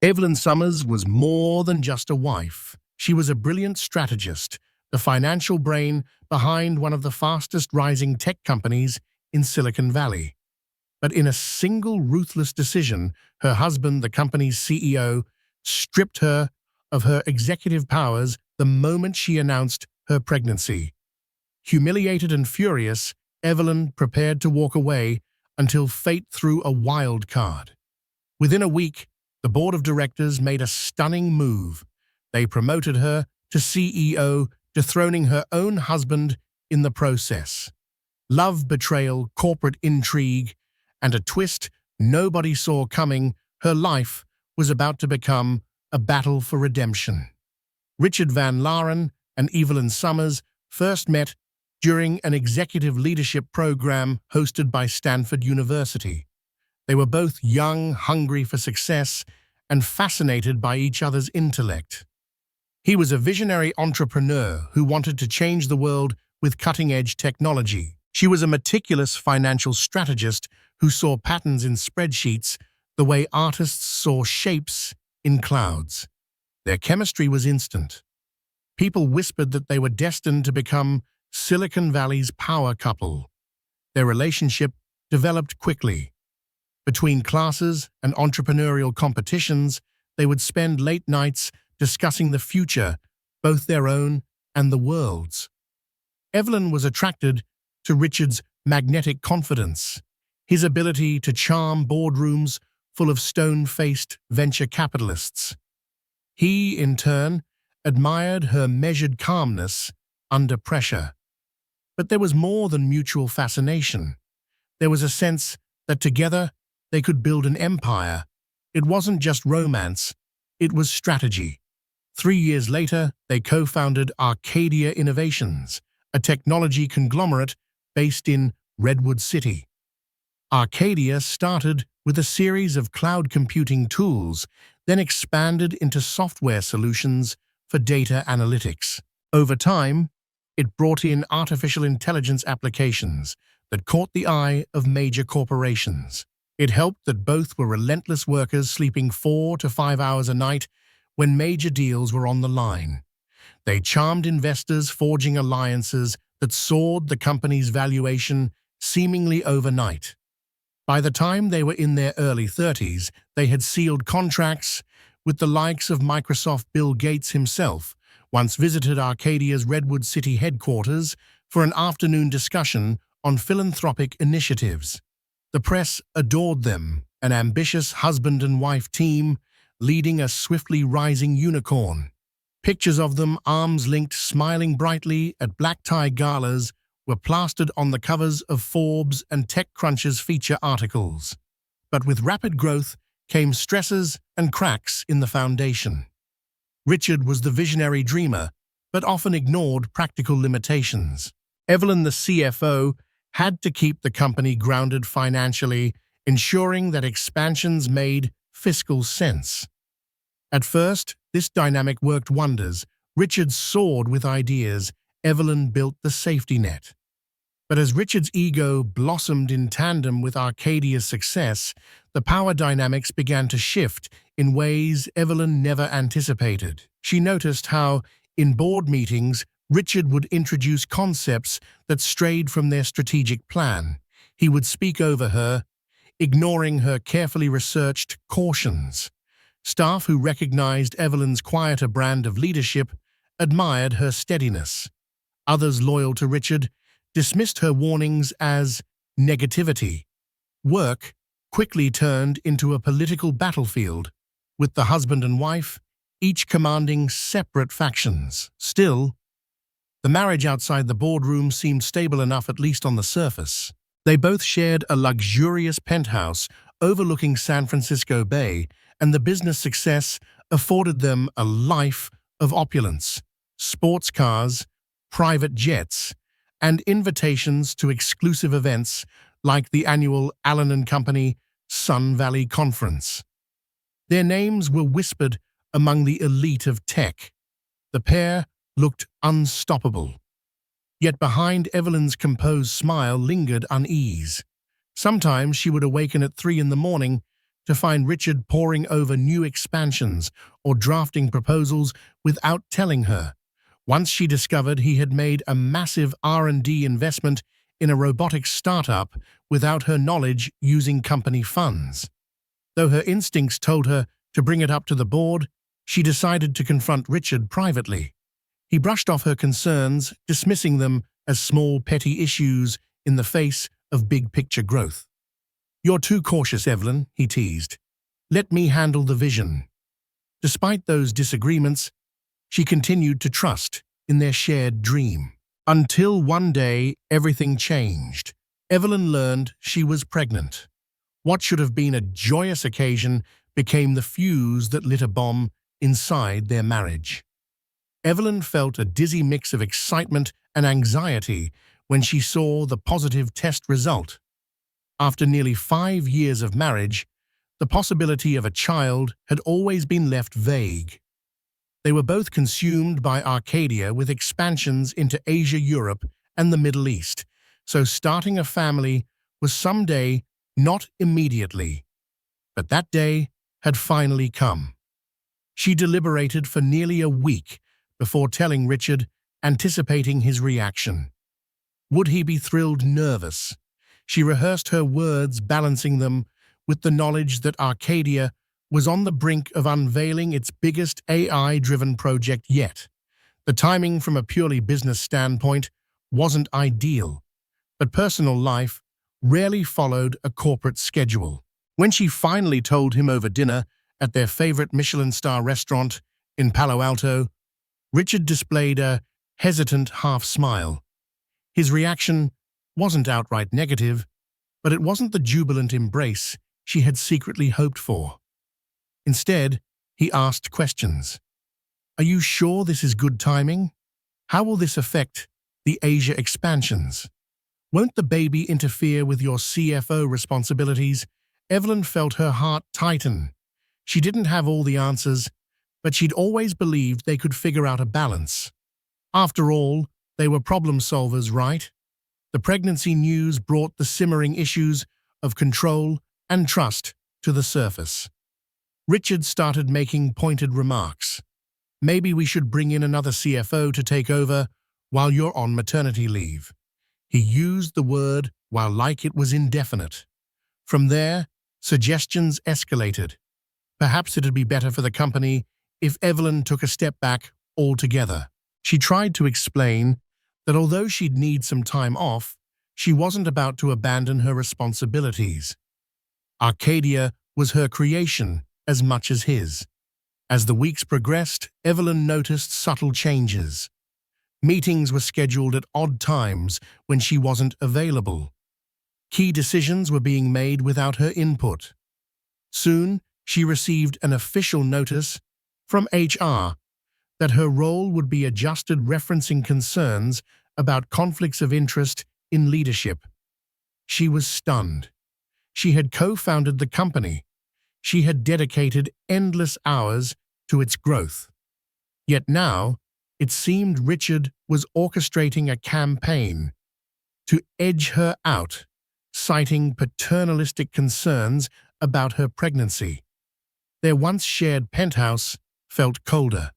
Evelyn Summers was more than just a wife. She was a brilliant strategist, the financial brain behind one of the fastest-rising tech companies in Silicon Valley. But in a single ruthless decision, her husband, the company's CEO, stripped her of her executive powers the moment she announced her pregnancy. Humiliated and furious, Evelyn prepared to walk away until fate threw a wild card. Within a week, the board of directors made a stunning move. They promoted her to CEO, dethroning her own husband in the process. Love, betrayal, corporate intrigue, and a twist nobody saw coming, her life was about to become a battle for redemption. Richard Van Laren and Evelyn Summers first met during an executive leadership program hosted by Stanford University. They were both young, hungry for success, and fascinated by each other's intellect. He was a visionary entrepreneur who wanted to change the world with cutting-edge technology. She was a meticulous financial strategist who saw patterns in spreadsheets the way artists saw shapes in clouds. Their chemistry was instant. People whispered that they were destined to become Silicon Valley's power couple. Their relationship developed quickly. Between classes and entrepreneurial competitions, they would spend late nights discussing the future, both their own and the world's. Evelyn was attracted to Richard's magnetic confidence, his ability to charm boardrooms full of stone-faced venture capitalists. He, in turn, admired her measured calmness under pressure. But there was more than mutual fascination. There was a sense that together they could build an empire. It wasn't just romance, it was strategy. 3 years later, they co-founded Arcadia Innovations, a technology conglomerate based in Redwood City. Arcadia started with a series of cloud computing tools, then expanded into software solutions for data analytics. Over time, it brought in artificial intelligence applications that caught the eye of major corporations. It helped that both were relentless workers sleeping 4 to 5 hours a night when major deals were on the line. They charmed investors, forging alliances that soared the company's valuation seemingly overnight. By the time they were in their early 30s, they had sealed contracts with the likes of Microsoft. Bill Gates himself once visited Arcadia's Redwood City headquarters for an afternoon discussion on philanthropic initiatives. The press adored them, an ambitious husband and wife team leading a swiftly rising unicorn. Pictures of them, arms linked, smiling brightly at black-tie galas, were plastered on the covers of Forbes and TechCrunch's feature articles. But with rapid growth came stresses and cracks in the foundation. Richard was the visionary dreamer, but often ignored practical limitations. Evelyn, the CFO, had to keep the company grounded financially, ensuring that expansions made fiscal sense. At first, this dynamic worked wonders. Richard soared with ideas. Evelyn built the safety net. But as Richard's ego blossomed in tandem with Arcadia's success, the power dynamics began to shift in ways Evelyn never anticipated. She noticed how, in board meetings, Richard would introduce concepts that strayed from their strategic plan. He would speak over her, ignoring her carefully researched cautions. Staff who recognized Evelyn's quieter brand of leadership admired her steadiness. Others loyal to Richard dismissed her warnings as negativity. Work quickly turned into a political battlefield, with the husband and wife each commanding separate factions. Still, the marriage outside the boardroom seemed stable enough, at least on the surface. They both shared a luxurious penthouse overlooking San Francisco Bay, and the business success afforded them a life of opulence, sports cars, private jets, and invitations to exclusive events like the annual Allen & Company Sun Valley Conference. Their names were whispered among the elite of tech. The pair looked unstoppable. Yet behind Evelyn's composed smile lingered unease. Sometimes she would awaken at 3 in the morning to find Richard poring over new expansions or drafting proposals without telling her. Once she discovered he had made a massive R&D investment in a robotics startup without her knowledge, using company funds. Though her instincts told her to bring it up to the board, she decided to confront Richard privately. He brushed off her concerns, dismissing them as small petty issues in the face of big-picture growth. "You're too cautious, Evelyn," he teased. "Let me handle the vision." Despite those disagreements, she continued to trust in their shared dream. Until one day, everything changed. Evelyn learned she was pregnant. What should have been a joyous occasion became the fuse that lit a bomb inside their marriage. Evelyn felt a dizzy mix of excitement and anxiety when she saw the positive test result. After nearly 5 years of marriage, the possibility of a child had always been left vague. They were both consumed by Arcadia with expansions into Asia, Europe, and the Middle East, so starting a family was someday, not immediately. But that day had finally come. She deliberated for nearly a week before telling Richard, anticipating his reaction. Would he be thrilled, nervous? She rehearsed her words, balancing them with the knowledge that Arcadia was on the brink of unveiling its biggest AI-driven project yet. The timing from a purely business standpoint wasn't ideal, but personal life rarely followed a corporate schedule. When she finally told him over dinner at their favorite Michelin star restaurant in Palo Alto, Richard displayed a hesitant half-smile. His reaction wasn't outright negative, but it wasn't the jubilant embrace she had secretly hoped for. Instead, he asked questions. "Are you sure this is good timing? How will this affect the Asia expansions? Won't the baby interfere with your CFO responsibilities?" Evelyn felt her heart tighten. She didn't have all the answers, but she'd always believed they could figure out a balance. After all, they were problem solvers, right? The pregnancy news brought the simmering issues of control and trust to the surface. Richard started making pointed remarks. "Maybe we should bring in another CFO to take over while you're on maternity leave." He used the word while like it was indefinite. From there, suggestions escalated. Perhaps it'd be better for the company if Evelyn took a step back altogether. She tried to explain that although she'd need some time off, she wasn't about to abandon her responsibilities. Arcadia was her creation as much as his. As the weeks progressed, Evelyn noticed subtle changes. Meetings were scheduled at odd times when she wasn't available. Key decisions were being made without her input. Soon, she received an official notice from HR that her role would be adjusted, referencing concerns about conflicts of interest in leadership. She was stunned. She had co-founded the company. She had dedicated endless hours to its growth. Yet now, it seemed Richard was orchestrating a campaign to edge her out, citing paternalistic concerns about her pregnancy. Their once shared penthouse felt colder.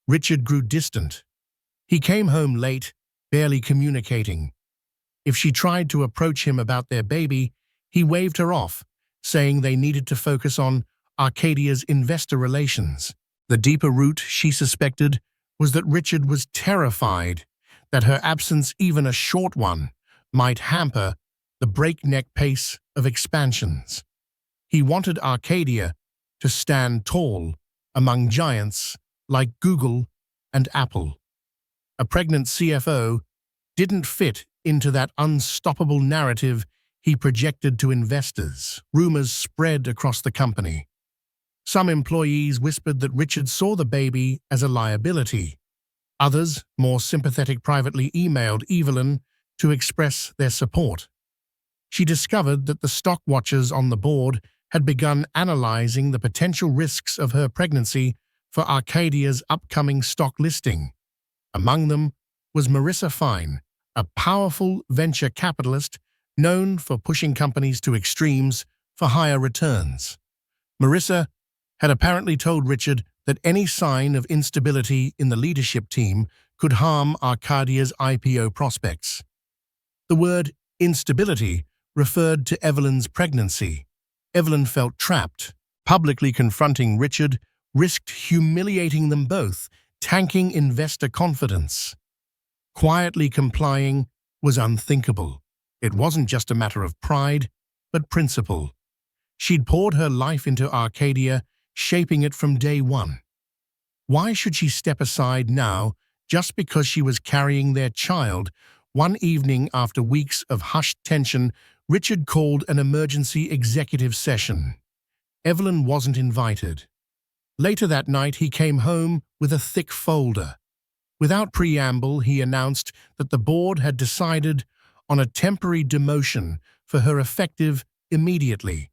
Richard grew distant. He came home late, barely communicating. If she tried to approach him about their baby, he waved her off, saying they needed to focus on Arcadia's investor relations. The deeper root, she suspected, was that Richard was terrified that her absence, even a short one, might hamper the breakneck pace of expansions. He wanted Arcadia to stand tall among giants like Google and Apple. A pregnant CFO didn't fit into that unstoppable narrative he projected to investors. Rumors spread across the company. Some employees whispered that Richard saw the baby as a liability. Others, more sympathetic, privately emailed Evelyn to express their support. She discovered that the stock watchers on the board had begun analyzing the potential risks of her pregnancy for Arcadia's upcoming stock listing. Among them was Marissa Fine, a powerful venture capitalist known for pushing companies to extremes for higher returns. Marissa had apparently told Richard that any sign of instability in the leadership team could harm Arcadia's IPO prospects. The word instability referred to Evelyn's pregnancy. Evelyn felt trapped. Publicly confronting Richard risked humiliating them both, tanking investor confidence. Quietly complying was unthinkable. It wasn't just a matter of pride, but principle. She'd poured her life into Arcadia, shaping it from day one. Why should she step aside now just because she was carrying their child? One evening, after weeks of hushed tension, Richard called an emergency executive session. Evelyn wasn't invited. Later that night, he came home with a thick folder. Without preamble, he announced that the board had decided on a temporary demotion for her effective immediately.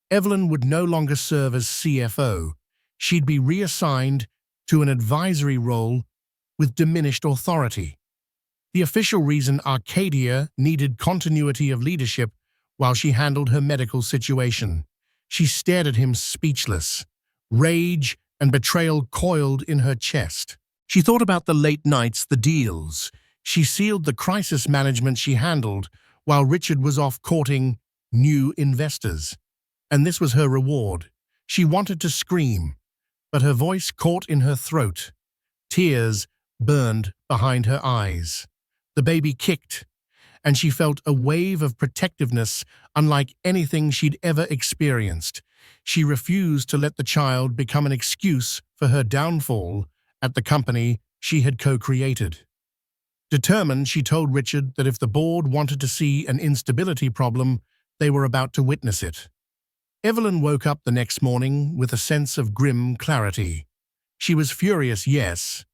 Evelyn would no longer serve as CFO. She'd be reassigned to an advisory role with diminished authority. The official reason: Arcadia needed continuity of leadership while she handled her medical situation. She stared at him speechless. Rage and betrayal coiled in her chest. She thought about the late nights, the deals. She sealed the crisis management she handled while Richard was off courting new investors. And this was her reward. She wanted to scream, but her voice caught in her throat. Tears burned behind her eyes. The baby kicked, and she felt a wave of protectiveness unlike anything she'd ever experienced. She refused to let the child become an excuse for her downfall at the company she had co-created. Determined, she told Richard that if the board wanted to see an instability problem, they were about to witness it. Evelyn woke up the next morning with a sense of grim clarity. She was furious, yes,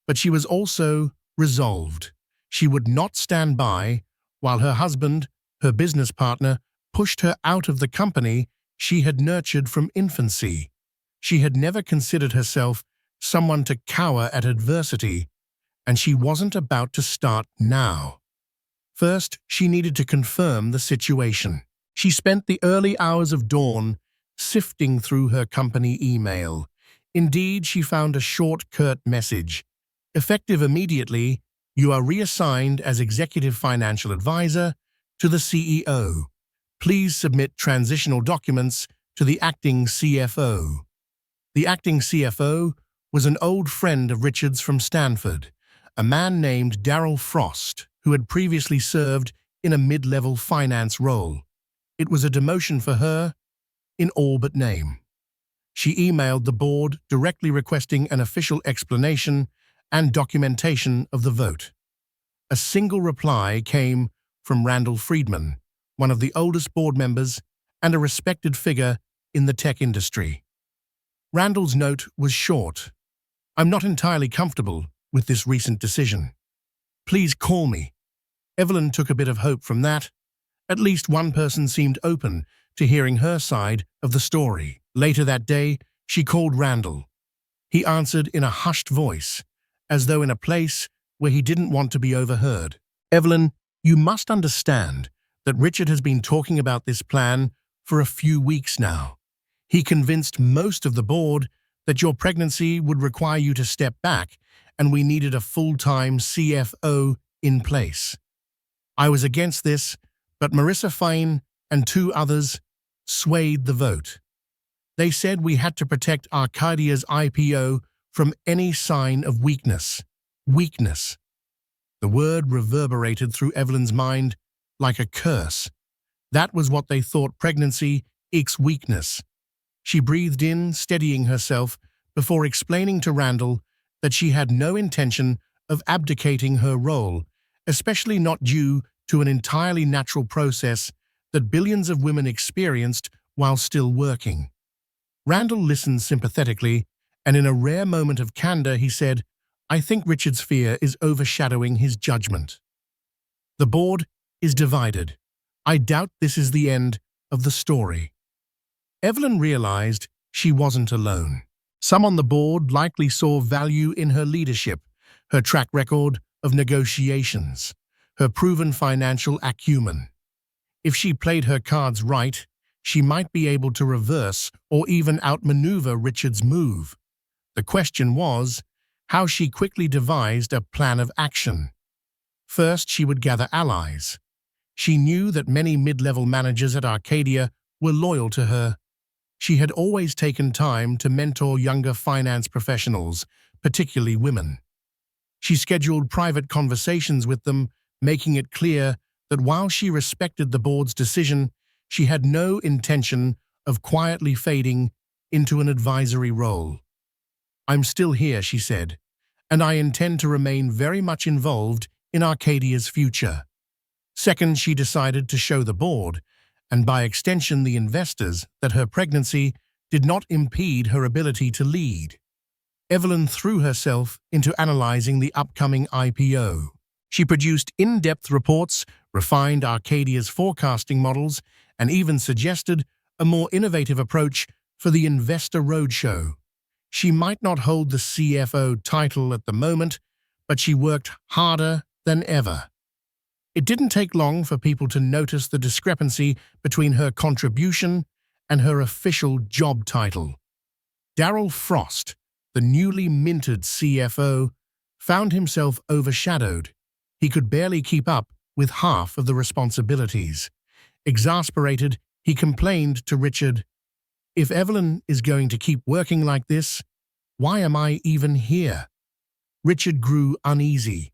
but she was also resolved. She would not stand by while her husband, her business partner, pushed her out of the company she had nurtured from infancy. She had never considered herself someone to cower at adversity, and she wasn't about to start now. First, she needed to confirm the situation. She spent the early hours of dawn sifting through her company email. Indeed, she found a short, curt message. Effective immediately, you are reassigned as Executive Financial Advisor to the CEO. Please submit transitional documents to the acting CFO. The acting CFO was an old friend of Richard's from Stanford, a man named Darryl Frost, who had previously served in a mid-level finance role. It was a demotion for her in all but name. She emailed the board directly requesting an official explanation and documentation of the vote. A single reply came from Randall Friedman, one of the oldest board members and a respected figure in the tech industry. Randall's note was short. I'm not entirely comfortable with this recent decision. Please call me. Evelyn took a bit of hope from that. At least one person seemed open to hearing her side of the story. Later that day, she called Randall. He answered in a hushed voice, as though in a place where he didn't want to be overheard. Evelyn, you must understand that Richard has been talking about this plan for a few weeks now. He convinced most of the board that your pregnancy would require you to step back, and we needed a full-time CFO in place. I was against this, but Marissa Fine and two others swayed the vote. They said we had to protect Arcadia's IPO from any sign of weakness. Weakness. The word reverberated through Evelyn's mind like a curse. That was what they thought pregnancy equals weakness. She breathed in, steadying herself, before explaining to Randall that she had no intention of abdicating her role, especially not due to an entirely natural process that billions of women experienced while still working. Randall listened sympathetically, and in a rare moment of candor he said, I think Richard's fear is overshadowing his judgment. The board is divided. I doubt this is the end of the story. Evelyn realized she wasn't alone. Some on the board likely saw value in her leadership, her track record of negotiations, her proven financial acumen. If she played her cards right, she might be able to reverse or even outmaneuver Richard's move. The question was how she quickly devised a plan of action. First, she would gather allies. She knew that many mid-level managers at Arcadia were loyal to her. She had always taken time to mentor younger finance professionals, particularly women. She scheduled private conversations with them, making it clear that while she respected the board's decision, she had no intention of quietly fading into an advisory role. "I'm still here," she said, "and I intend to remain very much involved in Arcadia's future." Second, she decided to show the board, and by extension the investors, that her pregnancy did not impede her ability to lead. Evelyn threw herself into analyzing the upcoming IPO. She produced in-depth reports, refined Arcadia's forecasting models, and even suggested a more innovative approach for the investor roadshow. She might not hold the CFO title at the moment, but she worked harder than ever. It didn't take long for people to notice the discrepancy between her contribution and her official job title. Darryl Frost, the newly minted CFO, found himself overshadowed. He could barely keep up with half of the responsibilities. Exasperated, he complained to Richard, "If Evelyn is going to keep working like this, why am I even here?" Richard grew uneasy.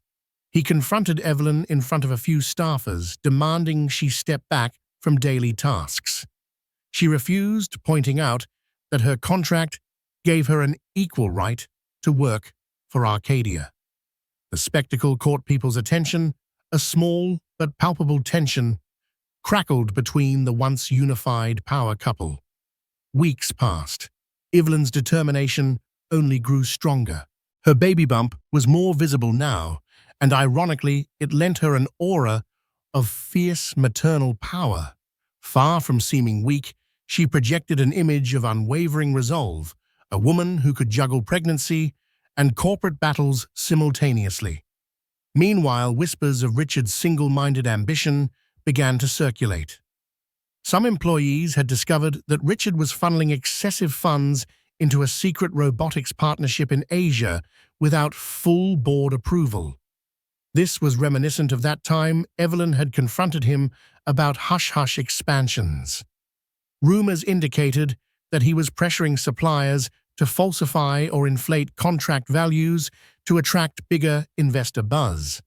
He confronted Evelyn in front of a few staffers, demanding she step back from daily tasks. She refused, pointing out that her contract gave her an equal right to work for Arcadia. The spectacle caught people's attention. A small but palpable tension crackled between the once unified power couple. Weeks passed. Evelyn's determination only grew stronger. Her baby bump was more visible now, and ironically, it lent her an aura of fierce maternal power. Far from seeming weak, she projected an image of unwavering resolve, a woman who could juggle pregnancy and corporate battles simultaneously. Meanwhile, whispers of Richard's single-minded ambition began to circulate. Some employees had discovered that Richard was funneling excessive funds into a secret robotics partnership in Asia without full board approval. This was reminiscent of that time Evelyn had confronted him about hush-hush expansions. Rumors indicated that he was pressuring suppliers to falsify or inflate contract values to attract bigger investor buzz.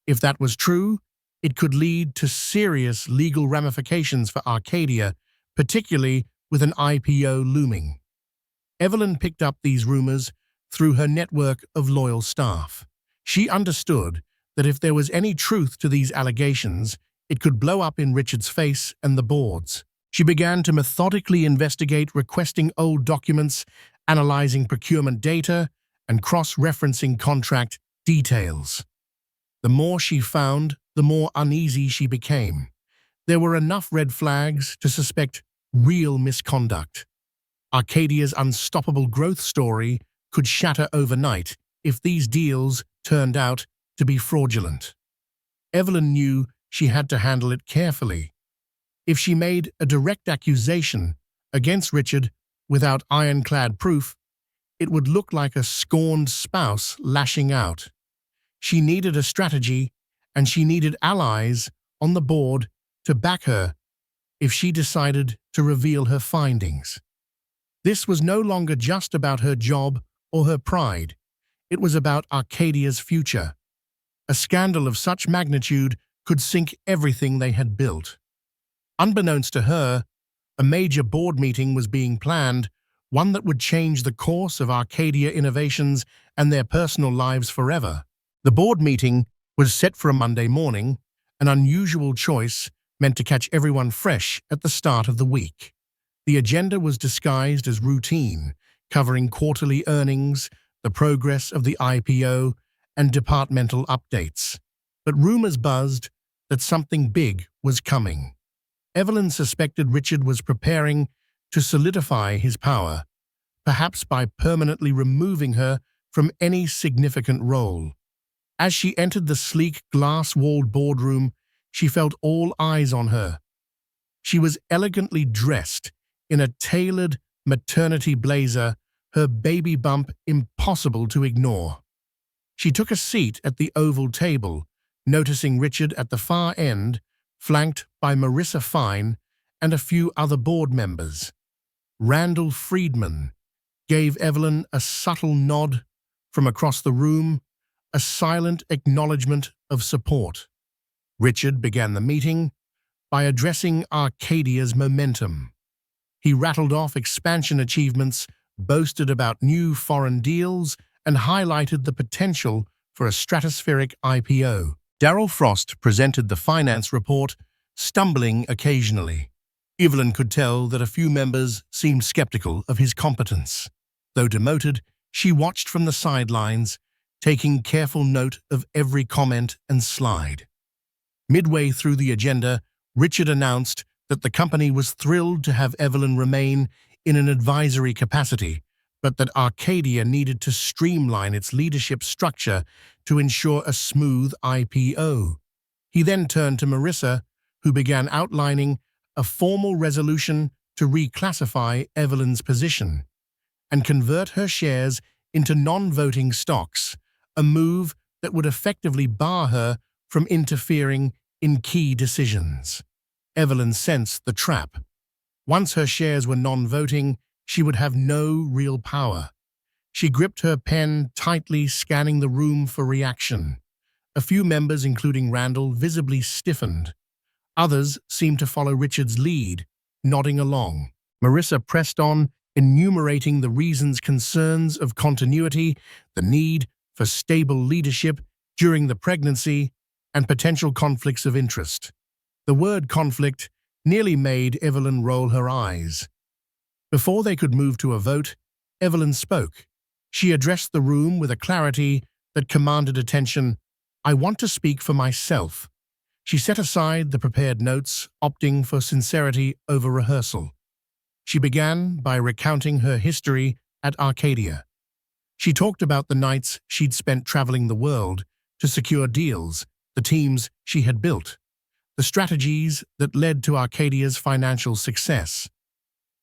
If that was true, it could lead to serious legal ramifications for Arcadia, particularly with an IPO looming. Evelyn picked up these rumors through her network of loyal staff. She understood that if there was any truth to these allegations, it could blow up in Richard's face and the board's. She began to methodically investigate, requesting old documents, analyzing procurement data, and cross-referencing contract details. The more she found, the more uneasy she became. There were enough red flags to suspect real misconduct. Arcadia's unstoppable growth story could shatter overnight if these deals turned out to be fraudulent. Evelyn knew she had to handle it carefully. If she made a direct accusation against Richard without ironclad proof, it would look like a scorned spouse lashing out. She needed a strategy, and she needed allies on the board to back her if she decided to reveal her findings. This was no longer just about her job or her pride. It was about Arcadia's future. A scandal of such magnitude could sink everything they had built. Unbeknownst to her, a major board meeting was being planned, one that would change the course of Arcadia innovations and their personal lives forever. The board meeting was set for a Monday morning, an unusual choice meant to catch everyone fresh at the start of the week. The agenda was disguised as routine, covering quarterly earnings, the progress of the IPO, and departmental updates. But rumors buzzed that something big was coming. Evelyn suspected Richard was preparing to solidify his power, perhaps by permanently removing her from any significant role. As she entered the sleek, glass-walled boardroom, she felt all eyes on her. She was elegantly dressed in a tailored maternity blazer, her baby bump impossible to ignore. She took a seat at the oval table, noticing Richard at the far end, flanked by Marissa Fine and a few other board members. Randall Friedman gave Evelyn a subtle nod from across the room, a silent acknowledgement of support. Richard began the meeting by addressing Arcadia's momentum. He rattled off expansion achievements, boasted about new foreign deals, and highlighted the potential for a stratospheric IPO. Darryl Frost presented the finance report, stumbling occasionally. Evelyn could tell that a few members seemed skeptical of his competence. Though demoted, she watched from the sidelines, taking careful note of every comment and slide. Midway through the agenda, Richard announced that the company was thrilled to have Evelyn remain in an advisory capacity, but that Arcadia needed to streamline its leadership structure to ensure a smooth IPO. He then turned to Marissa, who began outlining a formal resolution to reclassify Evelyn's position and convert her shares into non-voting stocks, a move that would effectively bar her from interfering in key decisions. Evelyn sensed the trap. Once her shares were non-voting, she would have no real power. She gripped her pen tightly, scanning the room for reaction. A few members, including Randall, visibly stiffened. Others seemed to follow Richard's lead, nodding along. Marissa pressed on, enumerating the reasons: concerns of continuity, the need for stable leadership during the pregnancy, and potential conflicts of interest. The word conflict nearly made Evelyn roll her eyes. Before they could move to a vote, Evelyn spoke. She addressed the room with a clarity that commanded attention. "I want to speak for myself." She set aside the prepared notes, opting for sincerity over rehearsal. She began by recounting her history at Arcadia. She talked about the nights she'd spent traveling the world to secure deals, the teams she had built, the strategies that led to Arcadia's financial success.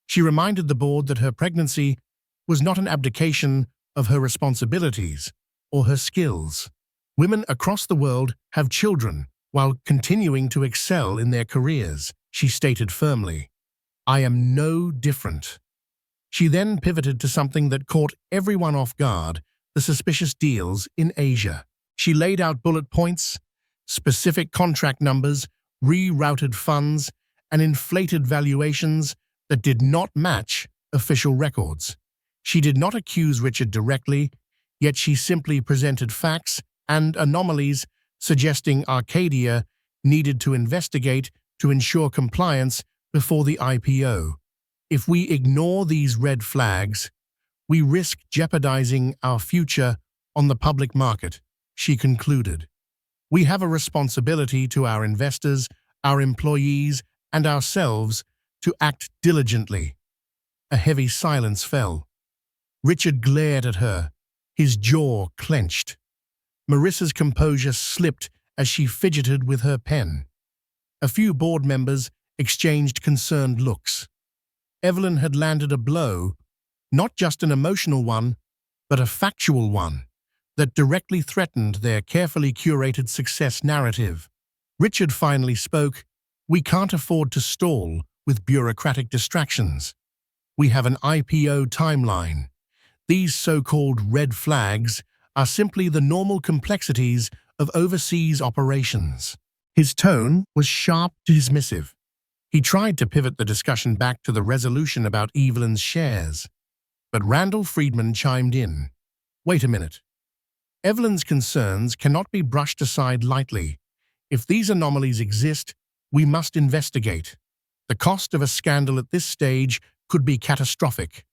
She reminded the board that her pregnancy was not an abdication of her responsibilities or her skills. Women across the world have children while continuing to excel in their careers, she stated firmly. "I am no different." She then pivoted to something that caught everyone off guard: the suspicious deals in Asia. She laid out bullet points, specific contract numbers, rerouted funds, and inflated valuations that did not match official records. She did not accuse Richard directly, yet she simply presented facts and anomalies, suggesting Arcadia needed to investigate to ensure compliance before the IPO. "If we ignore these red flags, we risk jeopardizing our future on the public market," she concluded. "We have a responsibility to our investors, our employees, and ourselves to act diligently." A heavy silence fell. Richard glared at her, his jaw clenched. Marissa's composure slipped as she fidgeted with her pen. A few board members exchanged concerned looks. Evelyn had landed a blow, not just an emotional one, but a factual one, that directly threatened their carefully curated success narrative. Richard finally spoke. "We can't afford to stall with bureaucratic distractions. We have an IPO timeline. These so-called red flags are simply the normal complexities of overseas operations." His tone was sharp, dismissive. He tried to pivot the discussion back to the resolution about Evelyn's shares. But Randall Friedman chimed in. "Wait a minute. Evelyn's concerns cannot be brushed aside lightly. If these anomalies exist, we must investigate. The cost of a scandal at this stage could be catastrophic."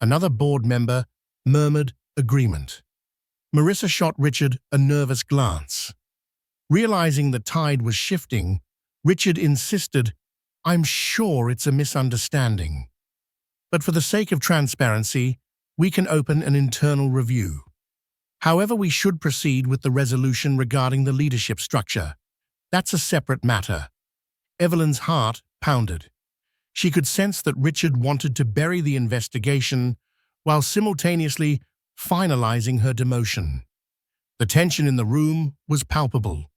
Another board member murmured agreement. Marissa shot Richard a nervous glance. Realizing the tide was shifting, Richard insisted, "I'm sure it's a misunderstanding. But for the sake of transparency, we can open an internal review. However, we should proceed with the resolution regarding the leadership structure. That's a separate matter." Evelyn's heart pounded. She could sense that Richard wanted to bury the investigation while simultaneously finalizing her demotion. The tension in the room was palpable.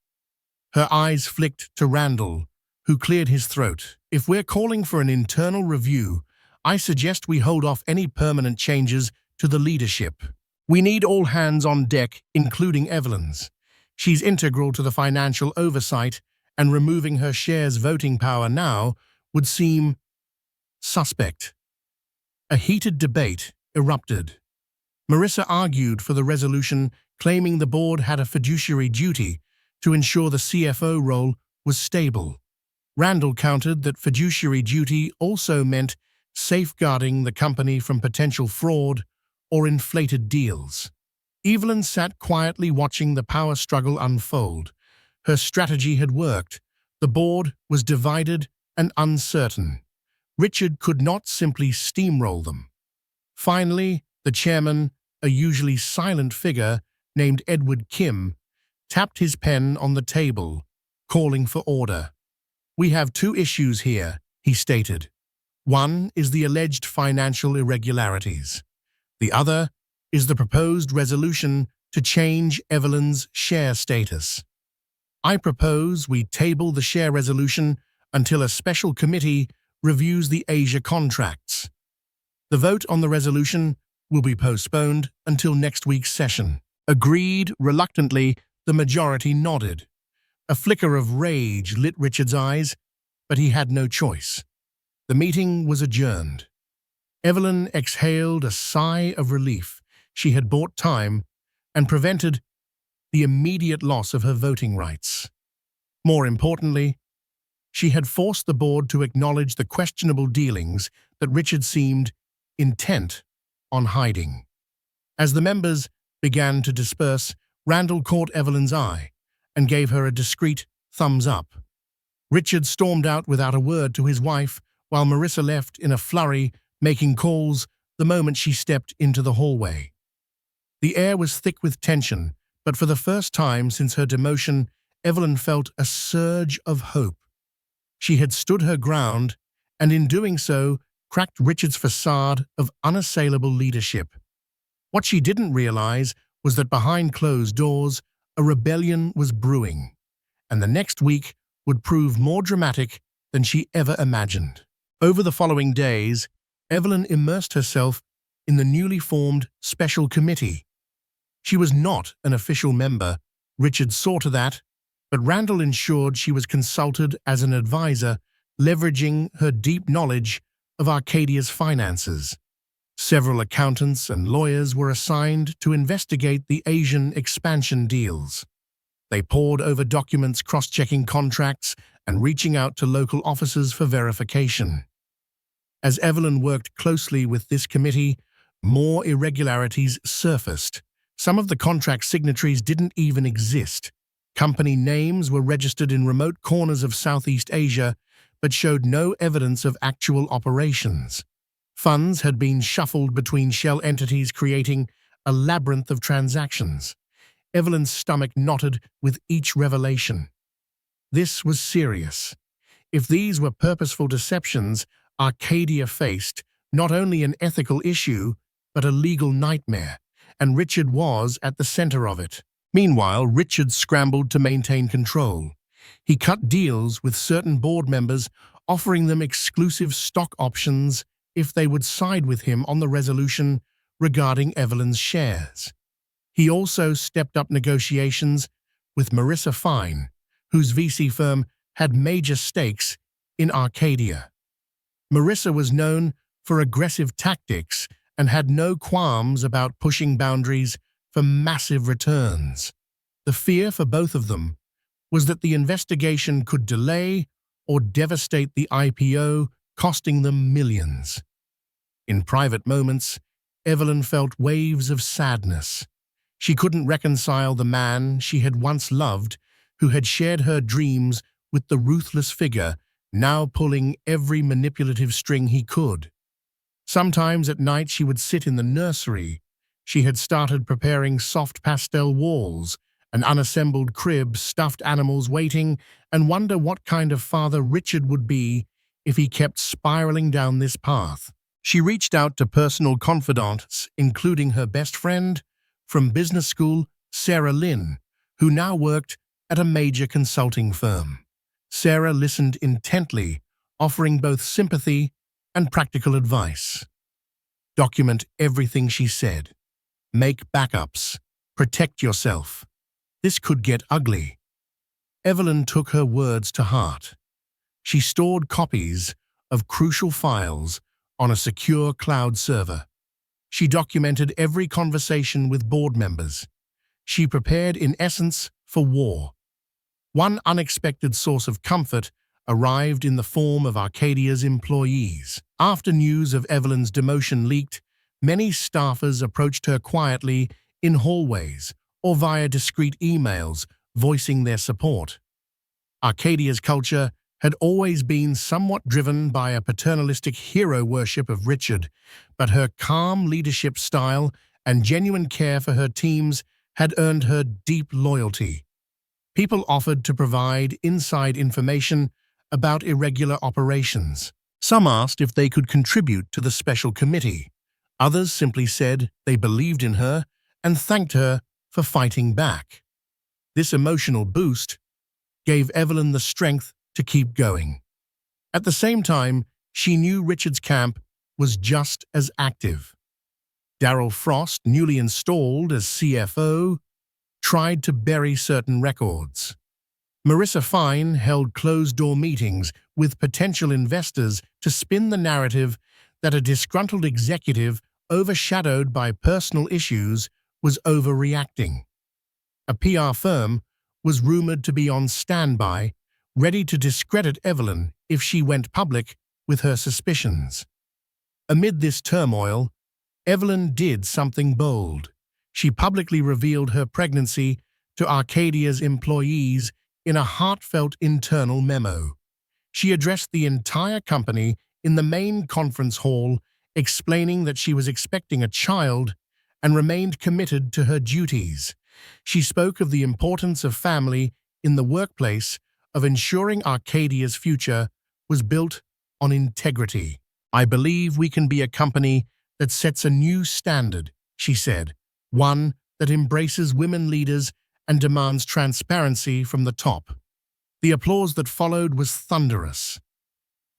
Her eyes flicked to Randall, who cleared his throat. "If we're calling for an internal review, I suggest we hold off any permanent changes to the leadership. We need all hands on deck, including Evelyn's. She's integral to the financial oversight, and removing her shares' voting power now would seem suspect." A heated debate erupted. Marissa argued for the resolution, claiming the board had a fiduciary duty to ensure the CFO role was stable. Randall countered that fiduciary duty also meant safeguarding the company from potential fraud or inflated deals. Evelyn sat quietly watching the power struggle unfold. Her strategy had worked. The board was divided and uncertain. Richard could not simply steamroll them. Finally, the chairman, a usually silent figure named Edward Kim, tapped his pen on the table, calling for order. "We have two issues here," he stated. "One is the alleged financial irregularities. The other is the proposed resolution to change Evelyn's share status. I propose we table the share resolution until a special committee reviews the Asia contracts. The vote on the resolution will be postponed until next week's session." Agreed reluctantly, the majority nodded. A flicker of rage lit Richard's eyes, but he had no choice. The meeting was adjourned. Evelyn exhaled a sigh of relief. She had bought time and prevented the immediate loss of her voting rights. More importantly, she had forced the board to acknowledge the questionable dealings that Richard seemed intent on hiding. As the members began to disperse, Randall caught Evelyn's eye and gave her a discreet thumbs up. Richard stormed out without a word to his wife, while Marissa left in a flurry, making calls the moment she stepped into the hallway. The air was thick with tension, but for the first time since her demotion, Evelyn felt a surge of hope. She had stood her ground, and in doing so, cracked Richard's facade of unassailable leadership. What she didn't realize was that behind closed doors, a rebellion was brewing, and the next week would prove more dramatic than she ever imagined. Over the following days, Evelyn immersed herself in the newly formed special committee. She was not an official member, Richard saw to that, but Randall ensured she was consulted as an advisor, leveraging her deep knowledge of Arcadia's finances. Several accountants and lawyers were assigned to investigate the Asian expansion deals. They pored over documents, cross-checking contracts, and reaching out to local officers for verification. As Evelyn worked closely with this committee, more irregularities surfaced. Some of the contract signatories didn't even exist. Company names were registered in remote corners of Southeast Asia, but showed no evidence of actual operations. Funds had been shuffled between shell entities, creating a labyrinth of transactions. Evelyn's stomach knotted with each revelation. This was serious. If these were purposeful deceptions, Arcadia faced not only an ethical issue, but a legal nightmare, and Richard was at the center of it. Meanwhile, Richard scrambled to maintain control. He cut deals with certain board members, offering them exclusive stock options if they would side with him on the resolution regarding Evelyn's shares. He also stepped up negotiations with Marissa Fine, whose VC firm had major stakes in Arcadia. Marissa was known for aggressive tactics and had no qualms about pushing boundaries for massive returns. The fear for both of them was that the investigation could delay or devastate the IPO, costing them millions. In private moments, Evelyn felt waves of sadness. She couldn't reconcile the man she had once loved, who had shared her dreams, with the ruthless figure now pulling every manipulative string he could. Sometimes at night she would sit in the nursery. She had started preparing soft pastel walls, an unassembled crib, stuffed animals waiting, and wonder what kind of father Richard would be if he kept spiraling down this path. She reached out to personal confidants, including her best friend from business school, Sarah Lynn, who now worked at a major consulting firm. Sarah listened intently, offering both sympathy and practical advice. Document everything she said. Make backups. Protect yourself. This could get ugly. Evelyn took her words to heart. She stored copies of crucial files on a secure cloud server. She documented every conversation with board members. She prepared, in essence, for war. One unexpected source of comfort arrived in the form of Arcadia's employees. After news of Evelyn's demotion leaked, many staffers approached her quietly in hallways or via discreet emails, voicing their support. Arcadia's culture had always been somewhat driven by a paternalistic hero worship of Richard, but her calm leadership style and genuine care for her teams had earned her deep loyalty. People offered to provide inside information about irregular operations. Some asked if they could contribute to the special committee. Others simply said they believed in her and thanked her for fighting back. This emotional boost gave Evelyn the strength to keep going. At the same time, she knew Richard's camp was just as active. Darryl Frost, newly installed as CFO, tried to bury certain records. Marissa Fine held closed-door meetings with potential investors to spin the narrative that a disgruntled executive, overshadowed by personal issues, was overreacting. A PR firm was rumored to be on standby, ready to discredit Evelyn if she went public with her suspicions. Amid this turmoil, Evelyn did something bold. She publicly revealed her pregnancy to Arcadia's employees in a heartfelt internal memo. She addressed the entire company in the main conference hall, explaining that she was expecting a child and remained committed to her duties. She spoke of the importance of family in the workplace, of ensuring Arcadia's future was built on integrity. "I believe we can be a company that sets a new standard," she said, "one that embraces women leaders and demands transparency from the top." The applause that followed was thunderous.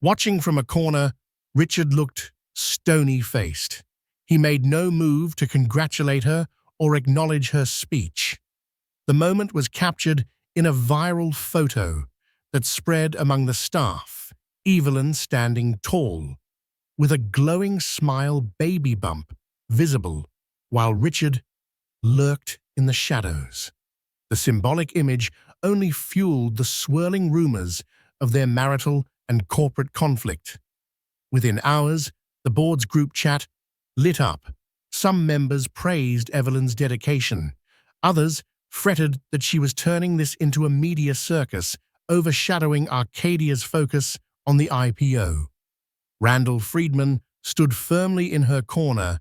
Watching from a corner, Richard looked stony-faced. He made no move to congratulate her or acknowledge her speech. The moment was captured in a viral photo that spread among the staff, Evelyn standing tall, with a glowing smile baby bump visible, while Richard lurked in the shadows. The symbolic image only fueled the swirling rumors of their marital and corporate conflict. Within hours, the board's group chat lit up. Some members praised Evelyn's dedication. Others fretted that she was turning this into a media circus, overshadowing Arcadia's focus on the IPO. Randall Friedman stood firmly in her corner,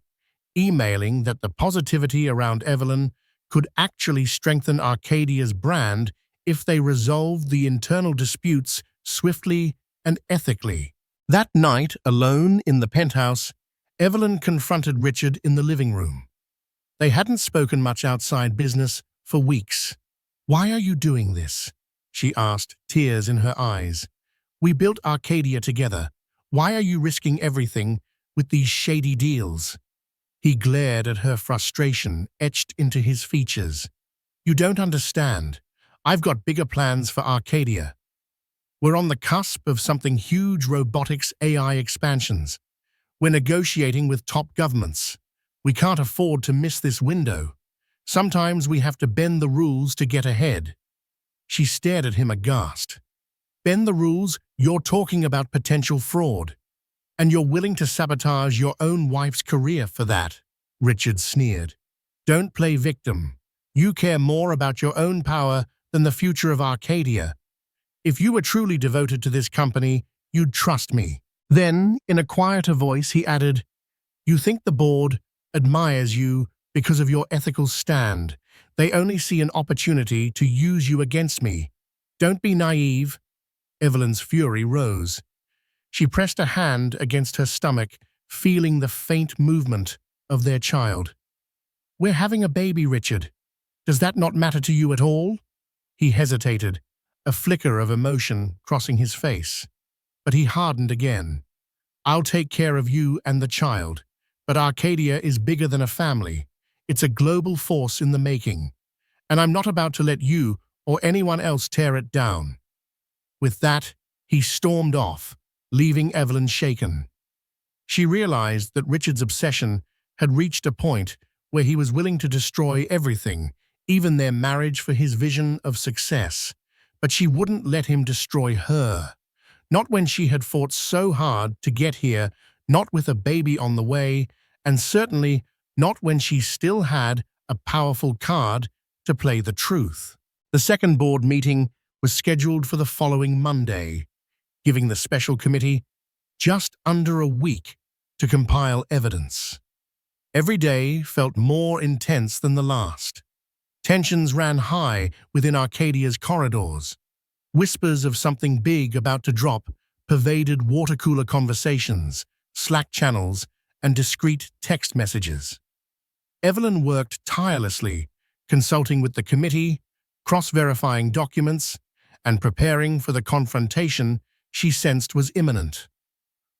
emailing that the positivity around Evelyn could actually strengthen Arcadia's brand if they resolved the internal disputes swiftly and ethically. That night, alone in the penthouse, Evelyn confronted Richard in the living room. They hadn't spoken much outside business for weeks. "Why are you doing this?" she asked, tears in her eyes. "We built Arcadia together. Why are you risking everything with these shady deals?" He glared at her frustration etched into his features. "You don't understand. I've got bigger plans for Arcadia. We're on the cusp of something huge: robotics, AI expansions. We're negotiating with top governments. We can't afford to miss this window. Sometimes we have to bend the rules to get ahead." She stared at him aghast. "Bend the rules? You're talking about potential fraud. And you're willing to sabotage your own wife's career for that," Richard sneered. "Don't play victim. You care more about your own power than the future of Arcadia. If you were truly devoted to this company, you'd trust me." Then, in a quieter voice, he added, "You think the board admires you because of your ethical stand. They only see an opportunity to use you against me. Don't be naive." Evelyn's fury rose. She pressed a hand against her stomach, feeling the faint movement of their child. "We're having a baby, Richard. Does that not matter to you at all?" He hesitated, a flicker of emotion crossing his face. But he hardened again. "I'll take care of you and the child, but Arcadia is bigger than a family. It's a global force in the making, and I'm not about to let you or anyone else tear it down." With that, he stormed off, leaving Evelyn shaken. She realized that Richard's obsession had reached a point where he was willing to destroy everything, even their marriage, for his vision of success. But she wouldn't let him destroy her. Not when she had fought so hard to get here, not with a baby on the way, and certainly not when she still had a powerful card to play the truth. The second board meeting was scheduled for the following Monday, giving the special committee just under a week to compile evidence. Every day felt more intense than the last. Tensions ran high within Arcadia's corridors. Whispers of something big about to drop pervaded water-cooler conversations, Slack channels, and discreet text messages. Evelyn worked tirelessly, consulting with the committee, cross-verifying documents, and preparing for the confrontation she sensed was imminent.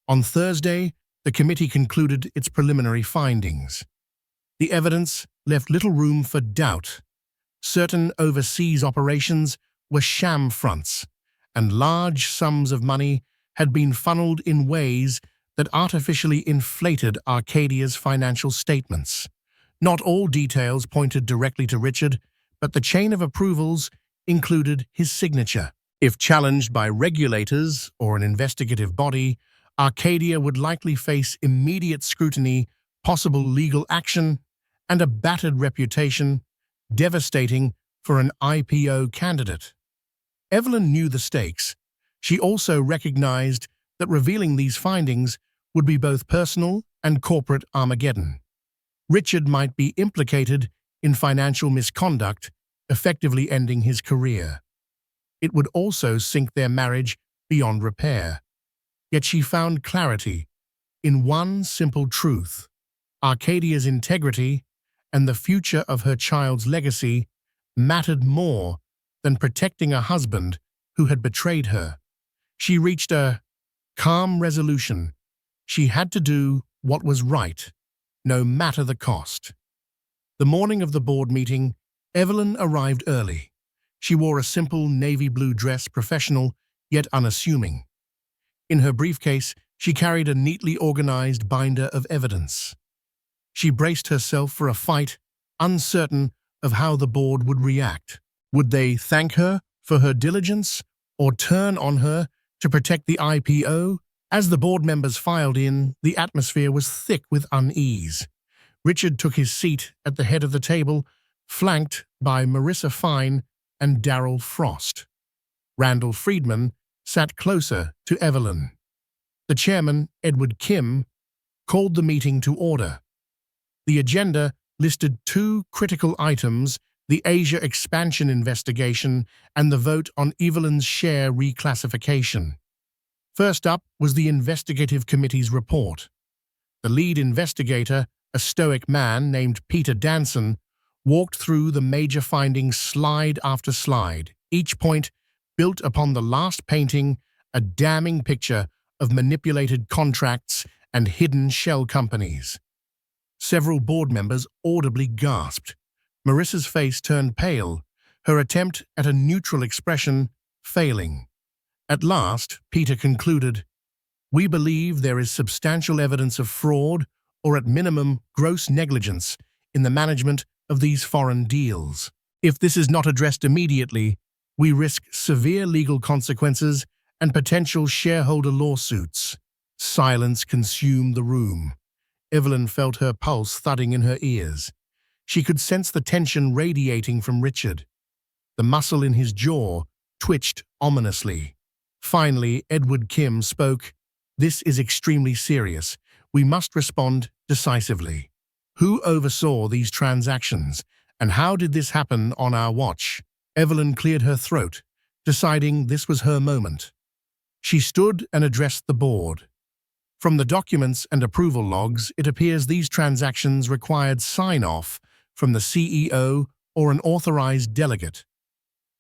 On Thursday, the committee concluded its preliminary findings. The evidence left little room for doubt. Certain overseas operations were sham fronts, and large sums of money had been funneled in ways that artificially inflated Arcadia's financial statements. Not all details pointed directly to Richard, but the chain of approvals included his signature. If challenged by regulators or an investigative body, Arcadia would likely face immediate scrutiny, possible legal action, and a battered reputation, devastating for an IPO candidate. Evelyn knew the stakes. She also recognized that revealing these findings would be both personal and corporate Armageddon. Richard might be implicated in financial misconduct, effectively ending his career. It would also sink their marriage beyond repair. Yet she found clarity in one simple truth: Arcadia's integrity and the future of her child's legacy mattered more than protecting a husband who had betrayed her. She reached a calm resolution. She had to do what was right, no matter the cost. The morning of the board meeting, Evelyn arrived early. She wore a simple navy blue dress, professional yet unassuming. In her briefcase, she carried a neatly organized binder of evidence. She braced herself for a fight, uncertain of how the board would react. Would they thank her for her diligence or turn on her to protect the IPO? As the board members filed in, the atmosphere was thick with unease. Richard took his seat at the head of the table, flanked by Marissa Fine and Darryl Frost. Randall Friedman sat closer to Evelyn. The chairman, Edward Kim, called the meeting to order. The agenda listed two critical items: the Asia expansion investigation and the vote on Evelyn's share reclassification. First up was the investigative committee's report. The lead investigator, a stoic man named Peter Danson, walked through the major findings slide after slide, each point built upon the last painting, a damning picture of manipulated contracts and hidden shell companies. Several board members audibly gasped. Marissa's face turned pale, her attempt at a neutral expression failing. At last, Peter concluded, "We believe there is substantial evidence of fraud, or at minimum, gross negligence, in the management of these foreign deals. If this is not addressed immediately, we risk severe legal consequences and potential shareholder lawsuits." Silence consumed the room. Evelyn felt her pulse thudding in her ears. She could sense the tension radiating from Richard. The muscle in his jaw twitched ominously. Finally, Edward Kim spoke. "This is extremely serious. We must respond decisively. Who oversaw these transactions, and how did this happen on our watch?" Evelyn cleared her throat, deciding this was her moment. She stood and addressed the board. From the documents and approval logs, it appears these transactions required sign-off from the CEO or an authorized delegate.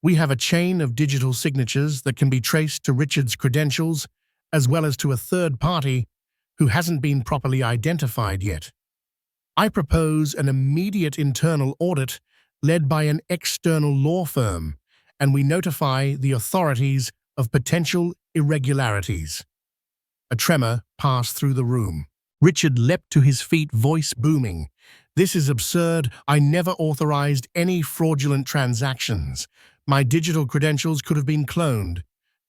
We have a chain of digital signatures that can be traced to Richard's credentials, as well as to a third party who hasn't been properly identified yet. I propose an immediate internal audit led by an external law firm, and we notify the authorities of potential irregularities. A tremor passed through the room. Richard leapt to his feet, voice booming. "This is absurd. I never authorized any fraudulent transactions. My digital credentials could have been cloned.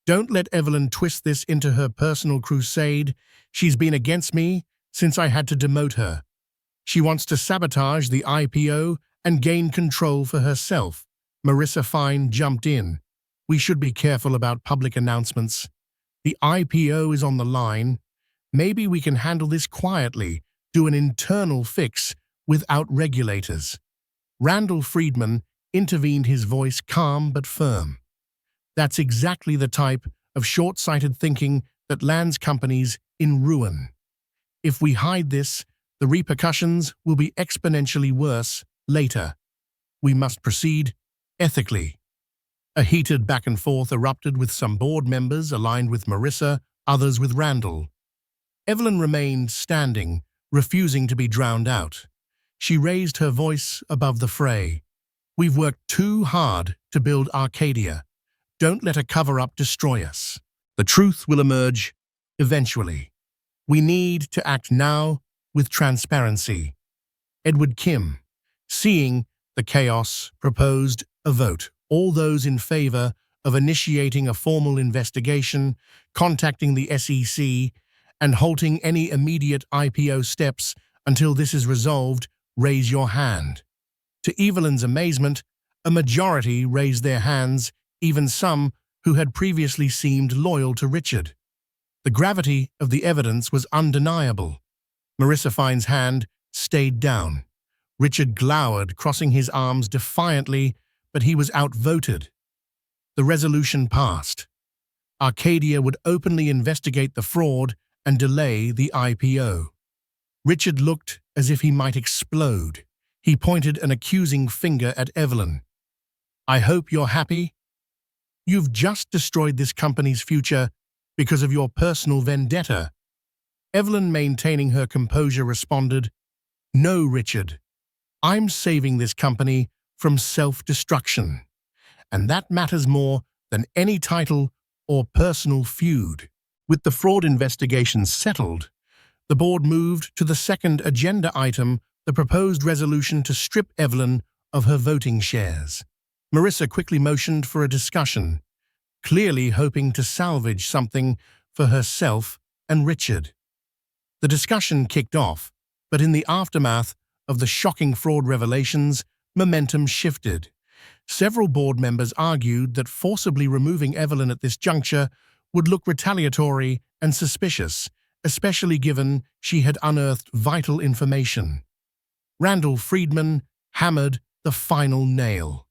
Don't let Evelyn twist this into her personal crusade. She's been against me since I had to demote her. She wants to sabotage the IPO and gain control for herself." Marissa Fine jumped in. "We should be careful about public announcements. The IPO is on the line. Maybe we can handle this quietly, do an internal fix without regulators." Randall Friedman intervened, his voice calm but firm. "That's exactly the type of short-sighted thinking that lands companies in ruin. If we hide this, the repercussions will be exponentially worse later. We must proceed ethically." A heated back and forth erupted, with some board members aligned with Marissa, others with Randall. Evelyn remained standing, refusing to be drowned out. She raised her voice above the fray. "We've worked too hard to build Arcadia. Don't let a cover-up destroy us. The truth will emerge eventually. We need to act now with transparency." Edward Kim, seeing the chaos, proposed a vote. All those in favor of initiating a formal investigation, contacting the SEC, and halting any immediate IPO steps until this is resolved, raise your hand. To Evelyn's amazement, a majority raised their hands, even some who had previously seemed loyal to Richard. The gravity of the evidence was undeniable. Marissa Fine's hand stayed down. Richard glowered, crossing his arms defiantly, but he was outvoted. The resolution passed. Arcadia would openly investigate the fraud and delay the IPO. Richard looked as if he might explode. He pointed an accusing finger at Evelyn. "I hope you're happy. You've just destroyed this company's future because of your personal vendetta." Evelyn, maintaining her composure, responded, "No, Richard. I'm saving this company from self-destruction, and that matters more than any title or personal feud." With the fraud investigation settled, the board moved to the second agenda item, the proposed resolution to strip Evelyn of her voting shares. Marissa quickly motioned for a discussion, clearly hoping to salvage something for herself and Richard. The discussion kicked off, but in the aftermath of the shocking fraud revelations, momentum shifted. Several board members argued that forcibly removing Evelyn at this juncture would look retaliatory and suspicious, especially given she had unearthed vital information. Randall Friedman hammered the final nail.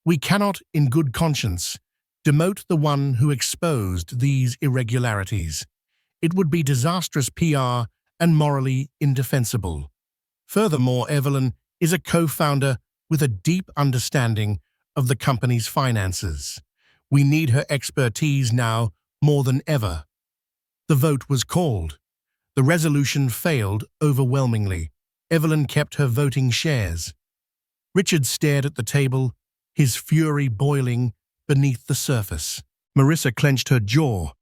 "We cannot, in good conscience, demote the one who exposed these irregularities. It would be disastrous PR and morally indefensible. Furthermore, Evelyn is a co-founder with a deep understanding of the company's finances. We need her expertise now more than ever." The vote was called. The resolution failed overwhelmingly. Evelyn kept her voting shares. Richard stared at the table, his fury boiling beneath the surface. Marissa clenched her jaw.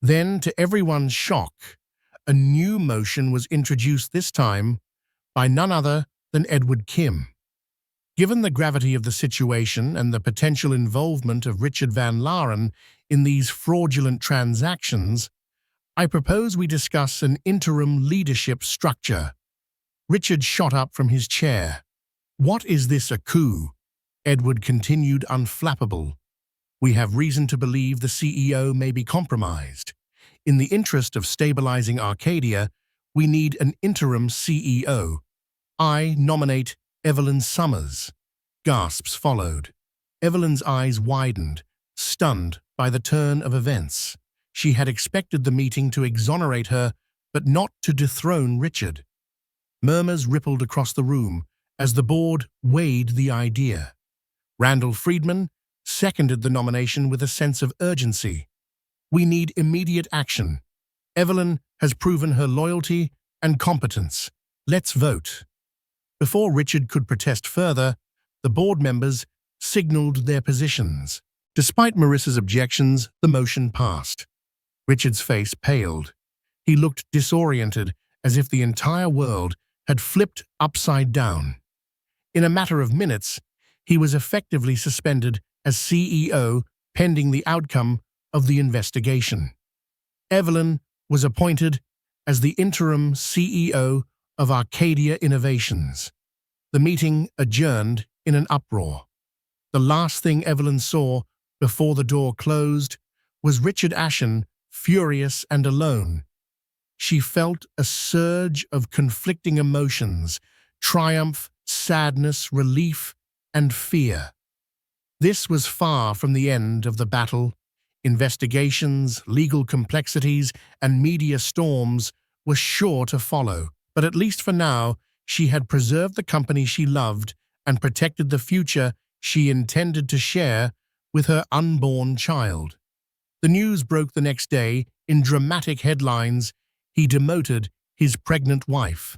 Then, to everyone's shock, a new motion was introduced, this time by none other than Edward Kim. Given the gravity of the situation and the potential involvement of Richard Van Laren in these fraudulent transactions, I propose we discuss an interim leadership structure. Richard shot up from his chair. "What is this, a coup?" Edward continued, unflappable. "We have reason to believe the CEO may be compromised. In the interest of stabilizing Arcadia, we need an interim CEO. I nominate Evelyn Summers." Gasps followed. Evelyn's eyes widened, stunned by the turn of events. She had expected the meeting to exonerate her, but not to dethrone Richard. Murmurs rippled across the room as the board weighed the idea. Randall Friedman seconded the nomination with a sense of urgency. "We need immediate action. Evelyn has proven her loyalty and competence. Let's vote." Before Richard could protest further, the board members signaled their positions. Despite Marissa's objections, the motion passed. Richard's face paled. He looked disoriented, as if the entire world had flipped upside down. In a matter of minutes, he was effectively suspended as CEO pending the outcome of the investigation. Evelyn was appointed as the interim CEO of Arcadia Innovations. The meeting adjourned in an uproar. The last thing Evelyn saw before the door closed was Richard Ashen, furious and alone. She felt a surge of conflicting emotions: triumph, sadness, relief, and fear. This was far from the end of the battle. Investigations, legal complexities, and media storms were sure to follow, but at least for now, she had preserved the company she loved and protected the future she intended to share with her unborn child. The news broke the next day in dramatic headlines: he demoted his pregnant wife.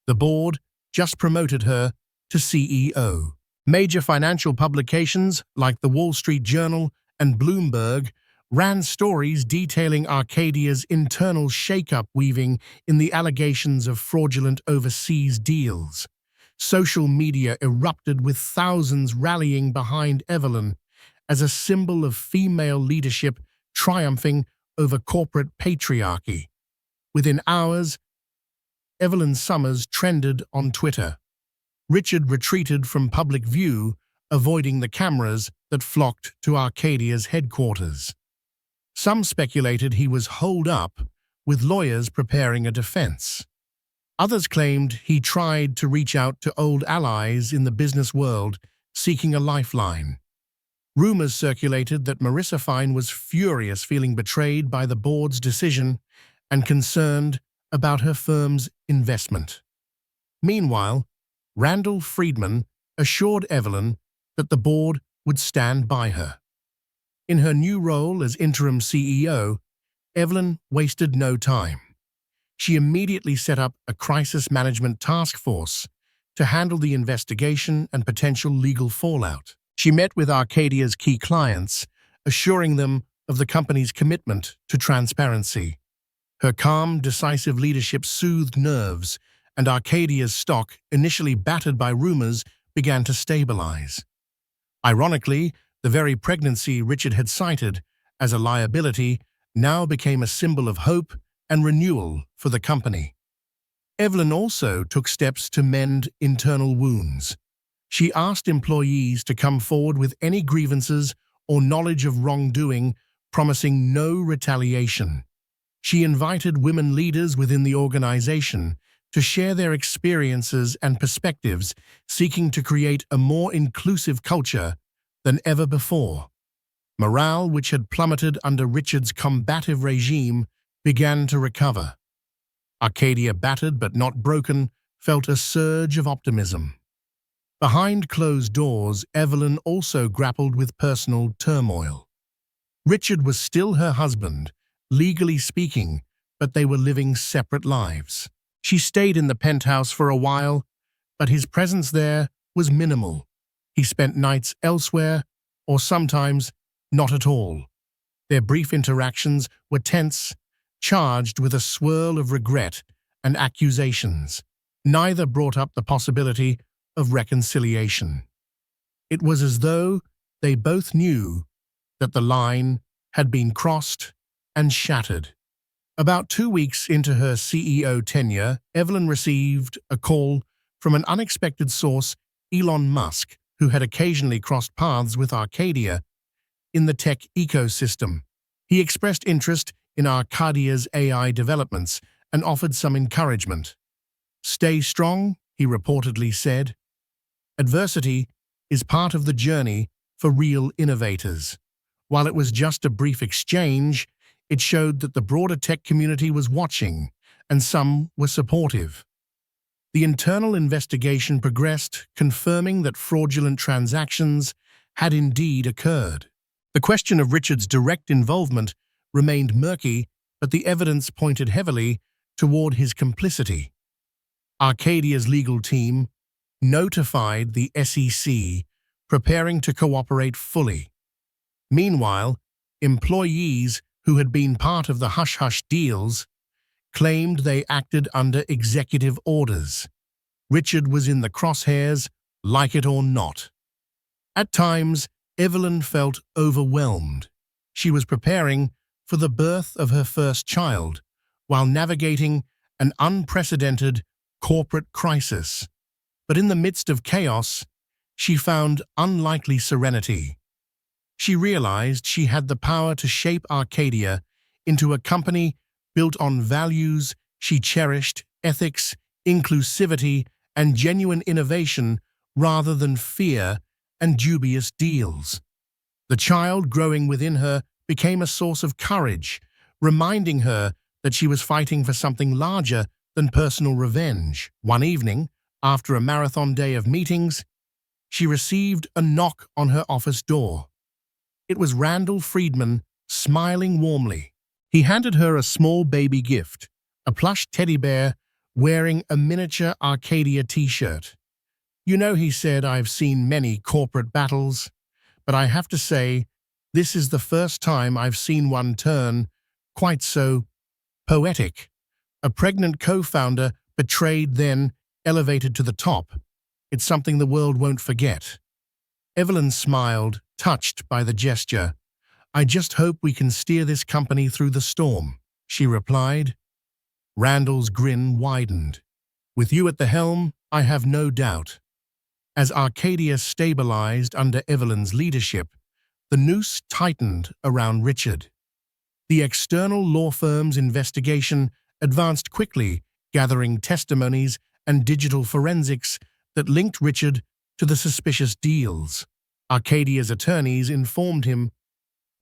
The board just promoted her to CEO. Major financial publications like the Wall Street Journal and Bloomberg ran stories detailing Arcadia's internal shakeup, weaving in the allegations of fraudulent overseas deals. Social media erupted with thousands rallying behind Evelyn as a symbol of female leadership triumphing over corporate patriarchy. Within hours, Evelyn Summers trended on Twitter. Richard retreated from public view, avoiding the cameras that flocked to Arcadia's headquarters. Some speculated he was holed up, with lawyers preparing a defense. Others claimed he tried to reach out to old allies in the business world, seeking a lifeline. Rumors circulated that Marissa Fine was furious, feeling betrayed by the board's decision and concerned about her firm's investment. Meanwhile, Randall Friedman assured Evelyn that the board would stand by her. In her new role as interim CEO, Evelyn wasted no time. She immediately set up a crisis management task force to handle the investigation and potential legal fallout. She met with Arcadia's key clients, assuring them of the company's commitment to transparency. Her calm, decisive leadership soothed nerves, and Arcadia's stock, initially battered by rumors, began to stabilize. Ironically, the very pregnancy Richard had cited as a liability now became a symbol of hope and renewal for the company. Evelyn also took steps to mend internal wounds. She asked employees to come forward with any grievances or knowledge of wrongdoing, promising no retaliation. She invited women leaders within the organization to share their experiences and perspectives, seeking to create a more inclusive culture than ever before. Morale, which had plummeted under Richard's combative regime, began to recover. Arcadia, battered but not broken, felt a surge of optimism. Behind closed doors, Evelyn also grappled with personal turmoil. Richard was still her husband, legally speaking, but they were living separate lives. She stayed in the penthouse for a while, but his presence there was minimal. He spent nights elsewhere, or sometimes not at all. Their brief interactions were tense, charged with a swirl of regret and accusations. Neither brought up the possibility of reconciliation. It was as though they both knew that the line had been crossed and shattered. About 2 weeks into her CEO tenure, Evelyn received a call from an unexpected source, Elon Musk, who had occasionally crossed paths with Arcadia in the tech ecosystem. He expressed interest in Arcadia's AI developments and offered some encouragement. "Stay strong," he reportedly said. "Adversity is part of the journey for real innovators." While it was just a brief exchange, It showed that the broader tech community was watching, and some were supportive. The internal investigation progressed, confirming that fraudulent transactions had indeed occurred. The question of Richard's direct involvement remained murky, but the evidence pointed heavily toward his complicity. Arcadia's legal team notified the SEC, preparing to cooperate fully. Meanwhile, employees who had been part of the hush-hush deals claimed they acted under executive orders. Richard was in the crosshairs, like it or not. At times, Evelyn felt overwhelmed. She was preparing for the birth of her first child, while navigating an unprecedented corporate crisis. But in the midst of chaos, she found unlikely serenity. She realized she had the power to shape Arcadia into a company built on values she cherished, ethics, inclusivity, and genuine innovation rather than fear and dubious deals. The child growing within her became a source of courage, reminding her that she was fighting for something larger than personal revenge. One evening, after a marathon day of meetings, she received a knock on her office door. It was Randall Friedman, smiling warmly. He handed her a small baby gift, a plush teddy bear wearing a miniature Arcadia t-shirt. "You know," he said, "I've seen many corporate battles, but I have to say, this is the first time I've seen one turn quite so poetic." A pregnant co-founder betrayed, then elevated to the top. It's something the world won't forget. Evelyn smiled, touched by the gesture. "I just hope we can steer this company through the storm," she replied. Randall's grin widened. "With you at the helm, I have no doubt." As Arcadia stabilized under Evelyn's leadership, the noose tightened around Richard. The external law firm's investigation advanced quickly, gathering testimonies and digital forensics that linked Richard to the suspicious deals. Arcadia's attorneys informed him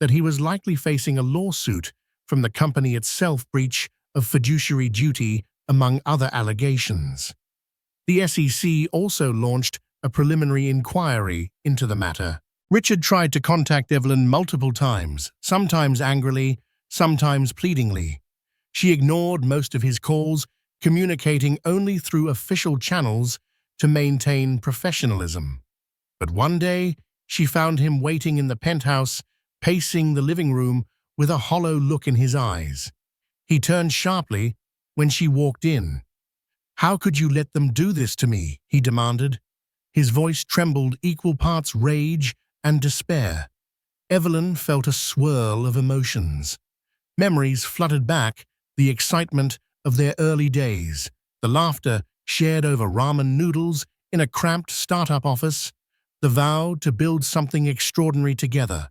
that he was likely facing a lawsuit from the company itself, breach of fiduciary duty, among other allegations. The SEC also launched a preliminary inquiry into the matter. Richard tried to contact Evelyn multiple times, sometimes angrily, sometimes pleadingly. She ignored most of his calls, communicating only through official channels to maintain professionalism. But one day, she found him waiting in the penthouse, pacing the living room with a hollow look in his eyes. He turned sharply when she walked in. "How could you let them do this to me?" he demanded. His voice trembled, equal parts rage and despair. Evelyn felt a swirl of emotions. Memories flooded back, the excitement of their early days, the laughter shared over ramen noodles in a cramped startup office, the vow to build something extraordinary together.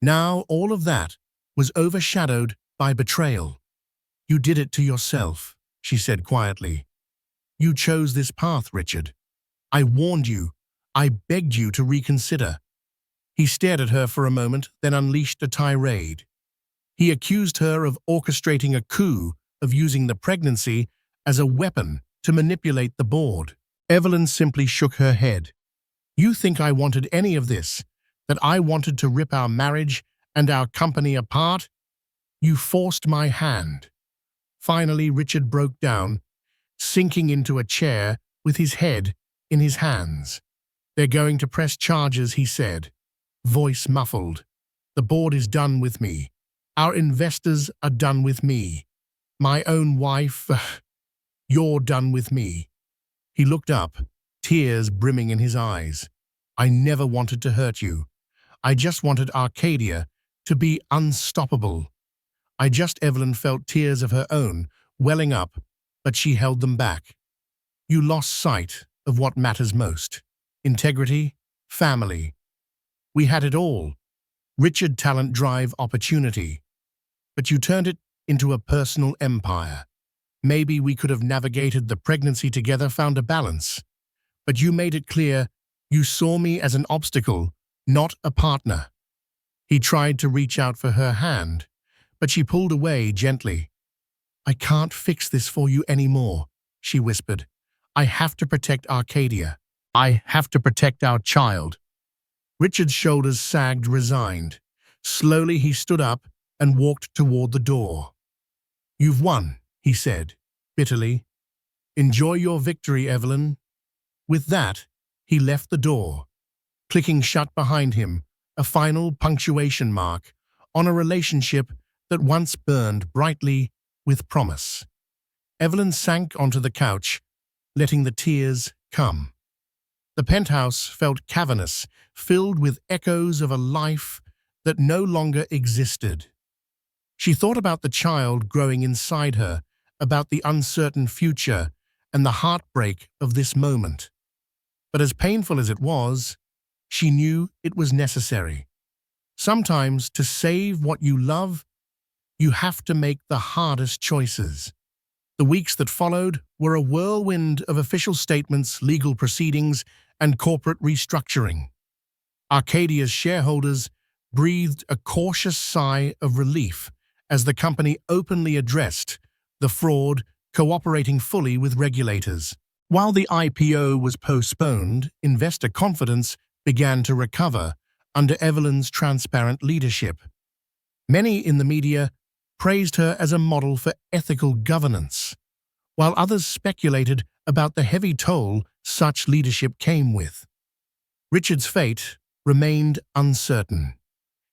Now all of that was overshadowed by betrayal. "You did it to yourself," she said quietly. "You chose this path, Richard. I warned you. I begged you to reconsider." He stared at her for a moment, then unleashed a tirade. He accused her of orchestrating a coup, of using the pregnancy as a weapon to manipulate the board. Evelyn simply shook her head. "You think I wanted any of this? That I wanted to rip our marriage and our company apart? You forced my hand." Finally, Richard broke down, sinking into a chair with his head in his hands. "They're going to press charges," he said, voice muffled. "The board is done with me. Our investors are done with me. My own wife, you're done with me." He looked up, tears brimming in his eyes. "I never wanted to hurt you. I just wanted Arcadia to be unstoppable." Evelyn felt tears of her own welling up, but she held them back. "You lost sight of what matters most. Integrity, family. We had it all. Richard, talent, drive, opportunity. But you turned it into a personal empire. Maybe we could have navigated the pregnancy together, found a balance. But you made it clear you saw me as an obstacle, not a partner." He tried to reach out for her hand, but she pulled away gently. "I can't fix this for you anymore," she whispered. "I have to protect Arcadia. I have to protect our child." Richard's shoulders sagged, resigned. Slowly he stood up and walked toward the door. "You've won," he said, bitterly. "Enjoy your victory, Evelyn." With that, he left the door, clicking shut behind him, a final punctuation mark on a relationship that once burned brightly with promise. Evelyn sank onto the couch, letting the tears come. The penthouse felt cavernous, filled with echoes of a life that no longer existed. She thought about the child growing inside her, about the uncertain future and the heartbreak of this moment. But as painful as it was, she knew it was necessary. Sometimes, to save what you love, you have to make the hardest choices. The weeks that followed were a whirlwind of official statements, legal proceedings, and corporate restructuring. Arcadia's shareholders breathed a cautious sigh of relief as the company openly addressed the fraud, cooperating fully with regulators. While the IPO was postponed, investor confidence began to recover under Evelyn's transparent leadership. Many in the media praised her as a model for ethical governance, while others speculated about the heavy toll such leadership came with. Richard's fate remained uncertain.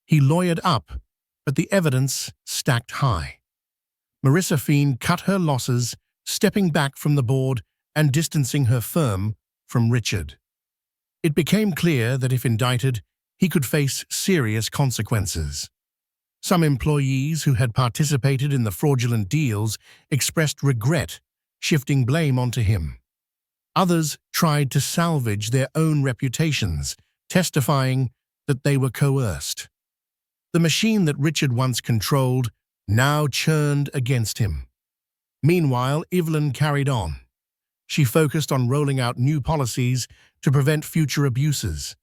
He lawyered up, but the evidence stacked high. Marissa Fiend cut her losses, stepping back from the board and distancing her firm from Richard. It became clear that if indicted, he could face serious consequences. Some employees who had participated in the fraudulent deals expressed regret, shifting blame onto him. Others tried to salvage their own reputations, testifying that they were coerced. The machine that Richard once controlled now churned against him. Meanwhile, Evelyn carried on. She focused on rolling out new policies to prevent future abuses.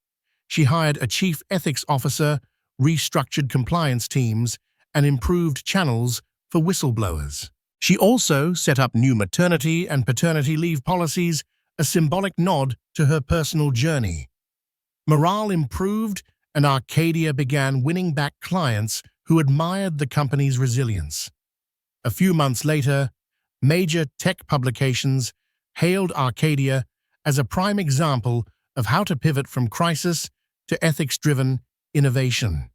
She hired a chief ethics officer, restructured compliance teams, and improved channels for whistleblowers. She also set up new maternity and paternity leave policies, a symbolic nod to her personal journey. Morale improved, and Arcadia began winning back clients who admired the company's resilience. A few months later, major tech publications hailed Arcadia as a prime example of how to pivot from crisis to ethics-driven innovation.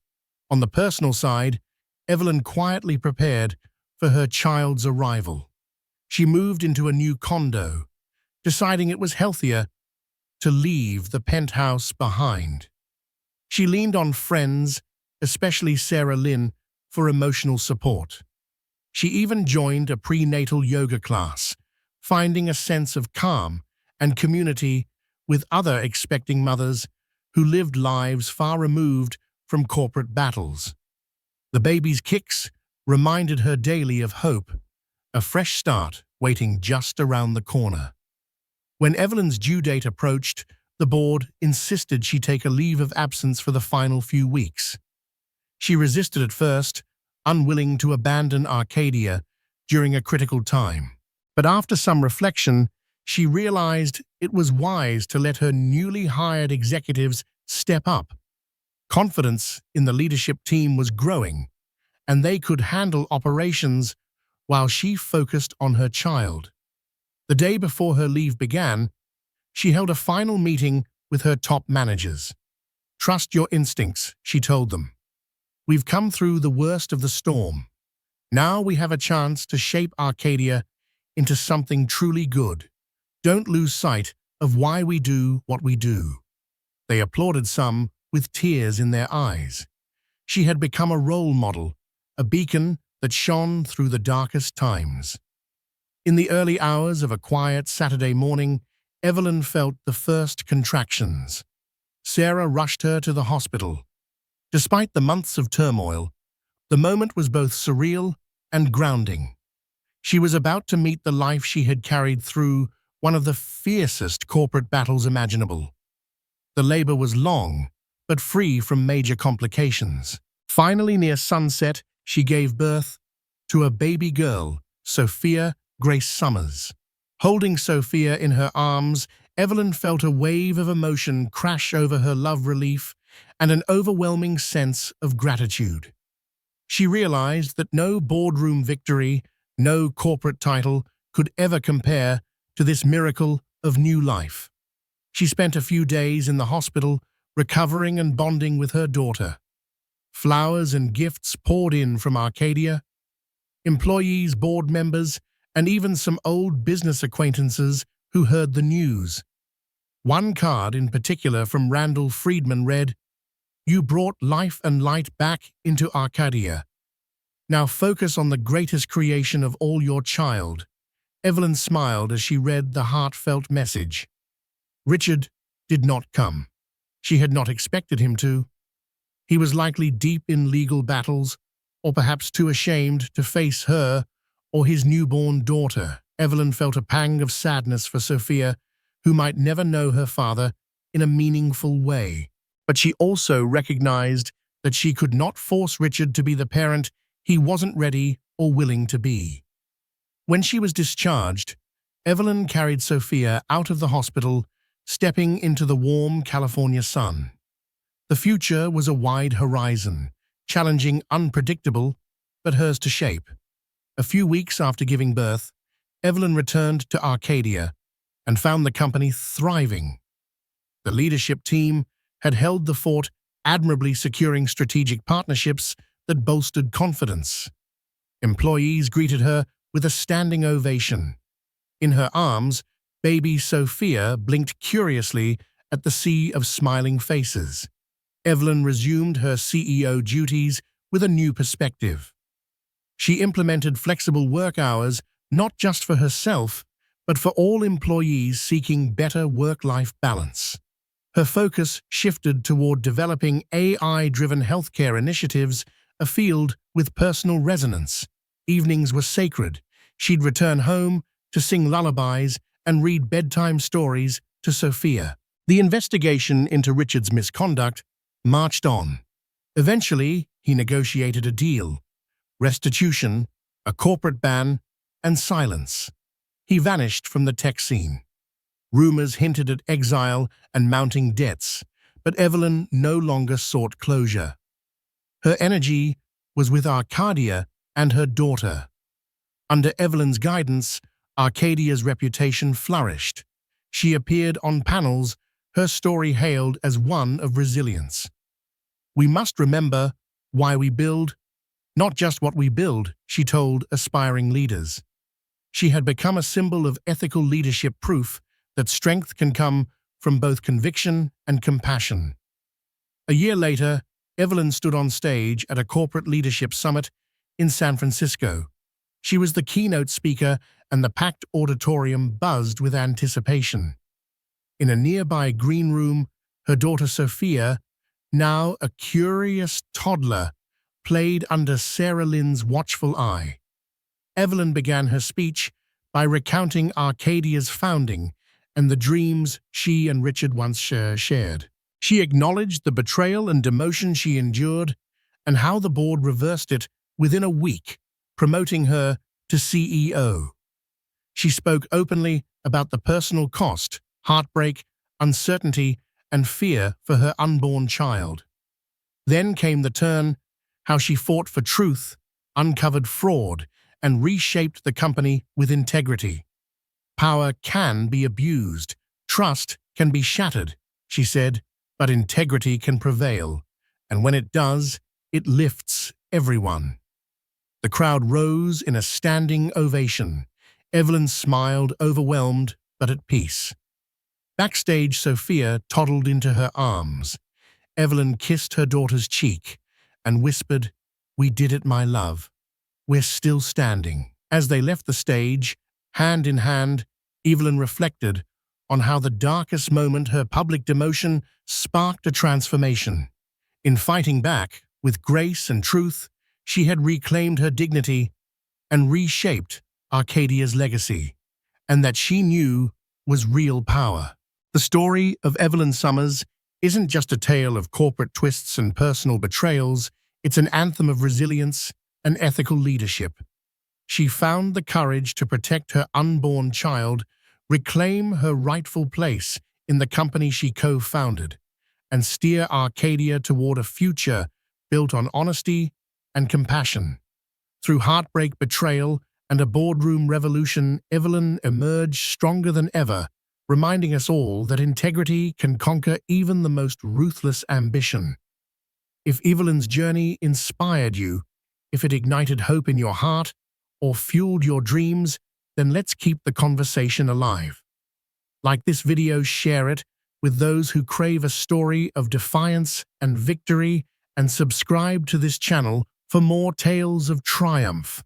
On the personal side, Evelyn quietly prepared for her child's arrival. She moved into a new condo, deciding it was healthier to leave the penthouse behind. She leaned on friends, especially Sarah Lynn, for emotional support. She even joined a prenatal yoga class, finding a sense of calm and community with other expecting mothers who lived lives far removed from corporate battles. The baby's kicks reminded her daily of hope, a fresh start waiting just around the corner. When Evelyn's due date approached, the board insisted she take a leave of absence for the final few weeks. She resisted at first, unwilling to abandon Arcadia during a critical time. But after some reflection, she realized it was wise to let her newly hired executives step up. Confidence in the leadership team was growing, and they could handle operations while she focused on her child. The day before her leave began, she held a final meeting with her top managers. "Trust your instincts," she told them. "We've come through the worst of the storm. Now we have a chance to shape Arcadia into something truly good. Don't lose sight of why we do what we do." They applauded, some with tears in their eyes. She had become a role model, a beacon that shone through the darkest times. In the early hours of a quiet Saturday morning, Evelyn felt the first contractions. Sarah rushed her to the hospital. Despite the months of turmoil, the moment was both surreal and grounding. She was about to meet the life she had carried through one of the fiercest corporate battles imaginable. The labor was long, but free from major complications. Finally, near sunset, she gave birth to a baby girl, Sophia Grace Summers. Holding Sophia in her arms, Evelyn felt a wave of emotion crash over her love relief and an overwhelming sense of gratitude. She realized that no boardroom victory, no corporate title could ever compare to this miracle of new life. She spent a few days in the hospital, recovering and bonding with her daughter. Flowers and gifts poured in from Arcadia. Employees, board members, and even some old business acquaintances who heard the news. One card in particular from Randall Friedman read, "You brought life and light back into Arcadia. Now focus on the greatest creation of all, your child." Evelyn smiled as she read the heartfelt message. Richard did not come. She had not expected him to. He was likely deep in legal battles, or perhaps too ashamed to face her or his newborn daughter. Evelyn felt a pang of sadness for Sophia, who might never know her father in a meaningful way. But she also recognized that she could not force Richard to be the parent he wasn't ready or willing to be. When she was discharged, Evelyn carried Sophia out of the hospital, stepping into the warm California sun. The future was a wide horizon, challenging, unpredictable, but hers to shape. A few weeks after giving birth, Evelyn returned to Arcadia and found the company thriving. The leadership team had held the fort, admirably securing strategic partnerships that bolstered confidence. Employees greeted her with a standing ovation. In her arms, baby Sophia blinked curiously at the sea of smiling faces. Evelyn resumed her CEO duties with a new perspective. She implemented flexible work hours not just for herself, but for all employees seeking better work-life balance. Her focus shifted toward developing AI-driven healthcare initiatives, a field with personal resonance. Evenings were sacred. She'd return home to sing lullabies and read bedtime stories to Sophia. The investigation into Richard's misconduct marched on. Eventually, he negotiated a deal: restitution, a corporate ban, and silence. He vanished from the tech scene. Rumors hinted at exile and mounting debts, but Evelyn no longer sought closure. Her energy was with Arcadia and her daughter. Under Evelyn's guidance, Arcadia's reputation flourished. She appeared on panels, her story hailed as one of resilience. "We must remember why we build, not just what we build," she told aspiring leaders. She had become a symbol of ethical leadership, proof that strength can come from both conviction and compassion. A year later, Evelyn stood on stage at a corporate leadership summit in San Francisco. She was the keynote speaker, and the packed auditorium buzzed with anticipation. In a nearby green room, her daughter Sophia, now a curious toddler, played under Sarah Lynn's watchful eye. Evelyn began her speech by recounting Arcadia's founding and the dreams she and Richard once shared. She acknowledged the betrayal and demotion she endured and how the board reversed it within a week, promoting her to CEO. She spoke openly about the personal cost, heartbreak, uncertainty, and fear for her unborn child. Then came the turn: how she fought for truth, uncovered fraud, and reshaped the company with integrity. "Power can be abused, trust can be shattered," she said, "but integrity can prevail, and when it does, it lifts everyone." The crowd rose in a standing ovation. Evelyn smiled, overwhelmed but at peace. Backstage, Sophia toddled into her arms. Evelyn kissed her daughter's cheek and whispered, "We did it, my love. We're still standing." As they left the stage, hand in hand, Evelyn reflected on how the darkest moment, her public demotion, sparked a transformation. In fighting back with grace and truth, she had reclaimed her dignity and reshaped Arcadia's legacy, and that she knew was real power. The story of Evelyn Summers isn't just a tale of corporate twists and personal betrayals, it's an anthem of resilience, and ethical leadership. She found the courage to protect her unborn child, reclaim her rightful place in the company she co-founded, and steer Arcadia toward a future built on honesty and compassion. Through heartbreak, betrayal, and a boardroom revolution, Evelyn emerged stronger than ever, reminding us all that integrity can conquer even the most ruthless ambition. If Evelyn's journey inspired you, if it ignited hope in your heart, or fueled your dreams, then let's keep the conversation alive. Like this video, share it with those who crave a story of defiance and victory, and subscribe to this channel for more tales of triumph.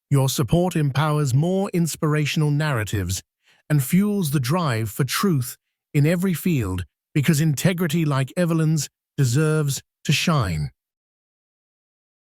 Your support empowers more inspirational narratives and fuels the drive for truth in every field, because integrity like Evelyn's deserves to shine.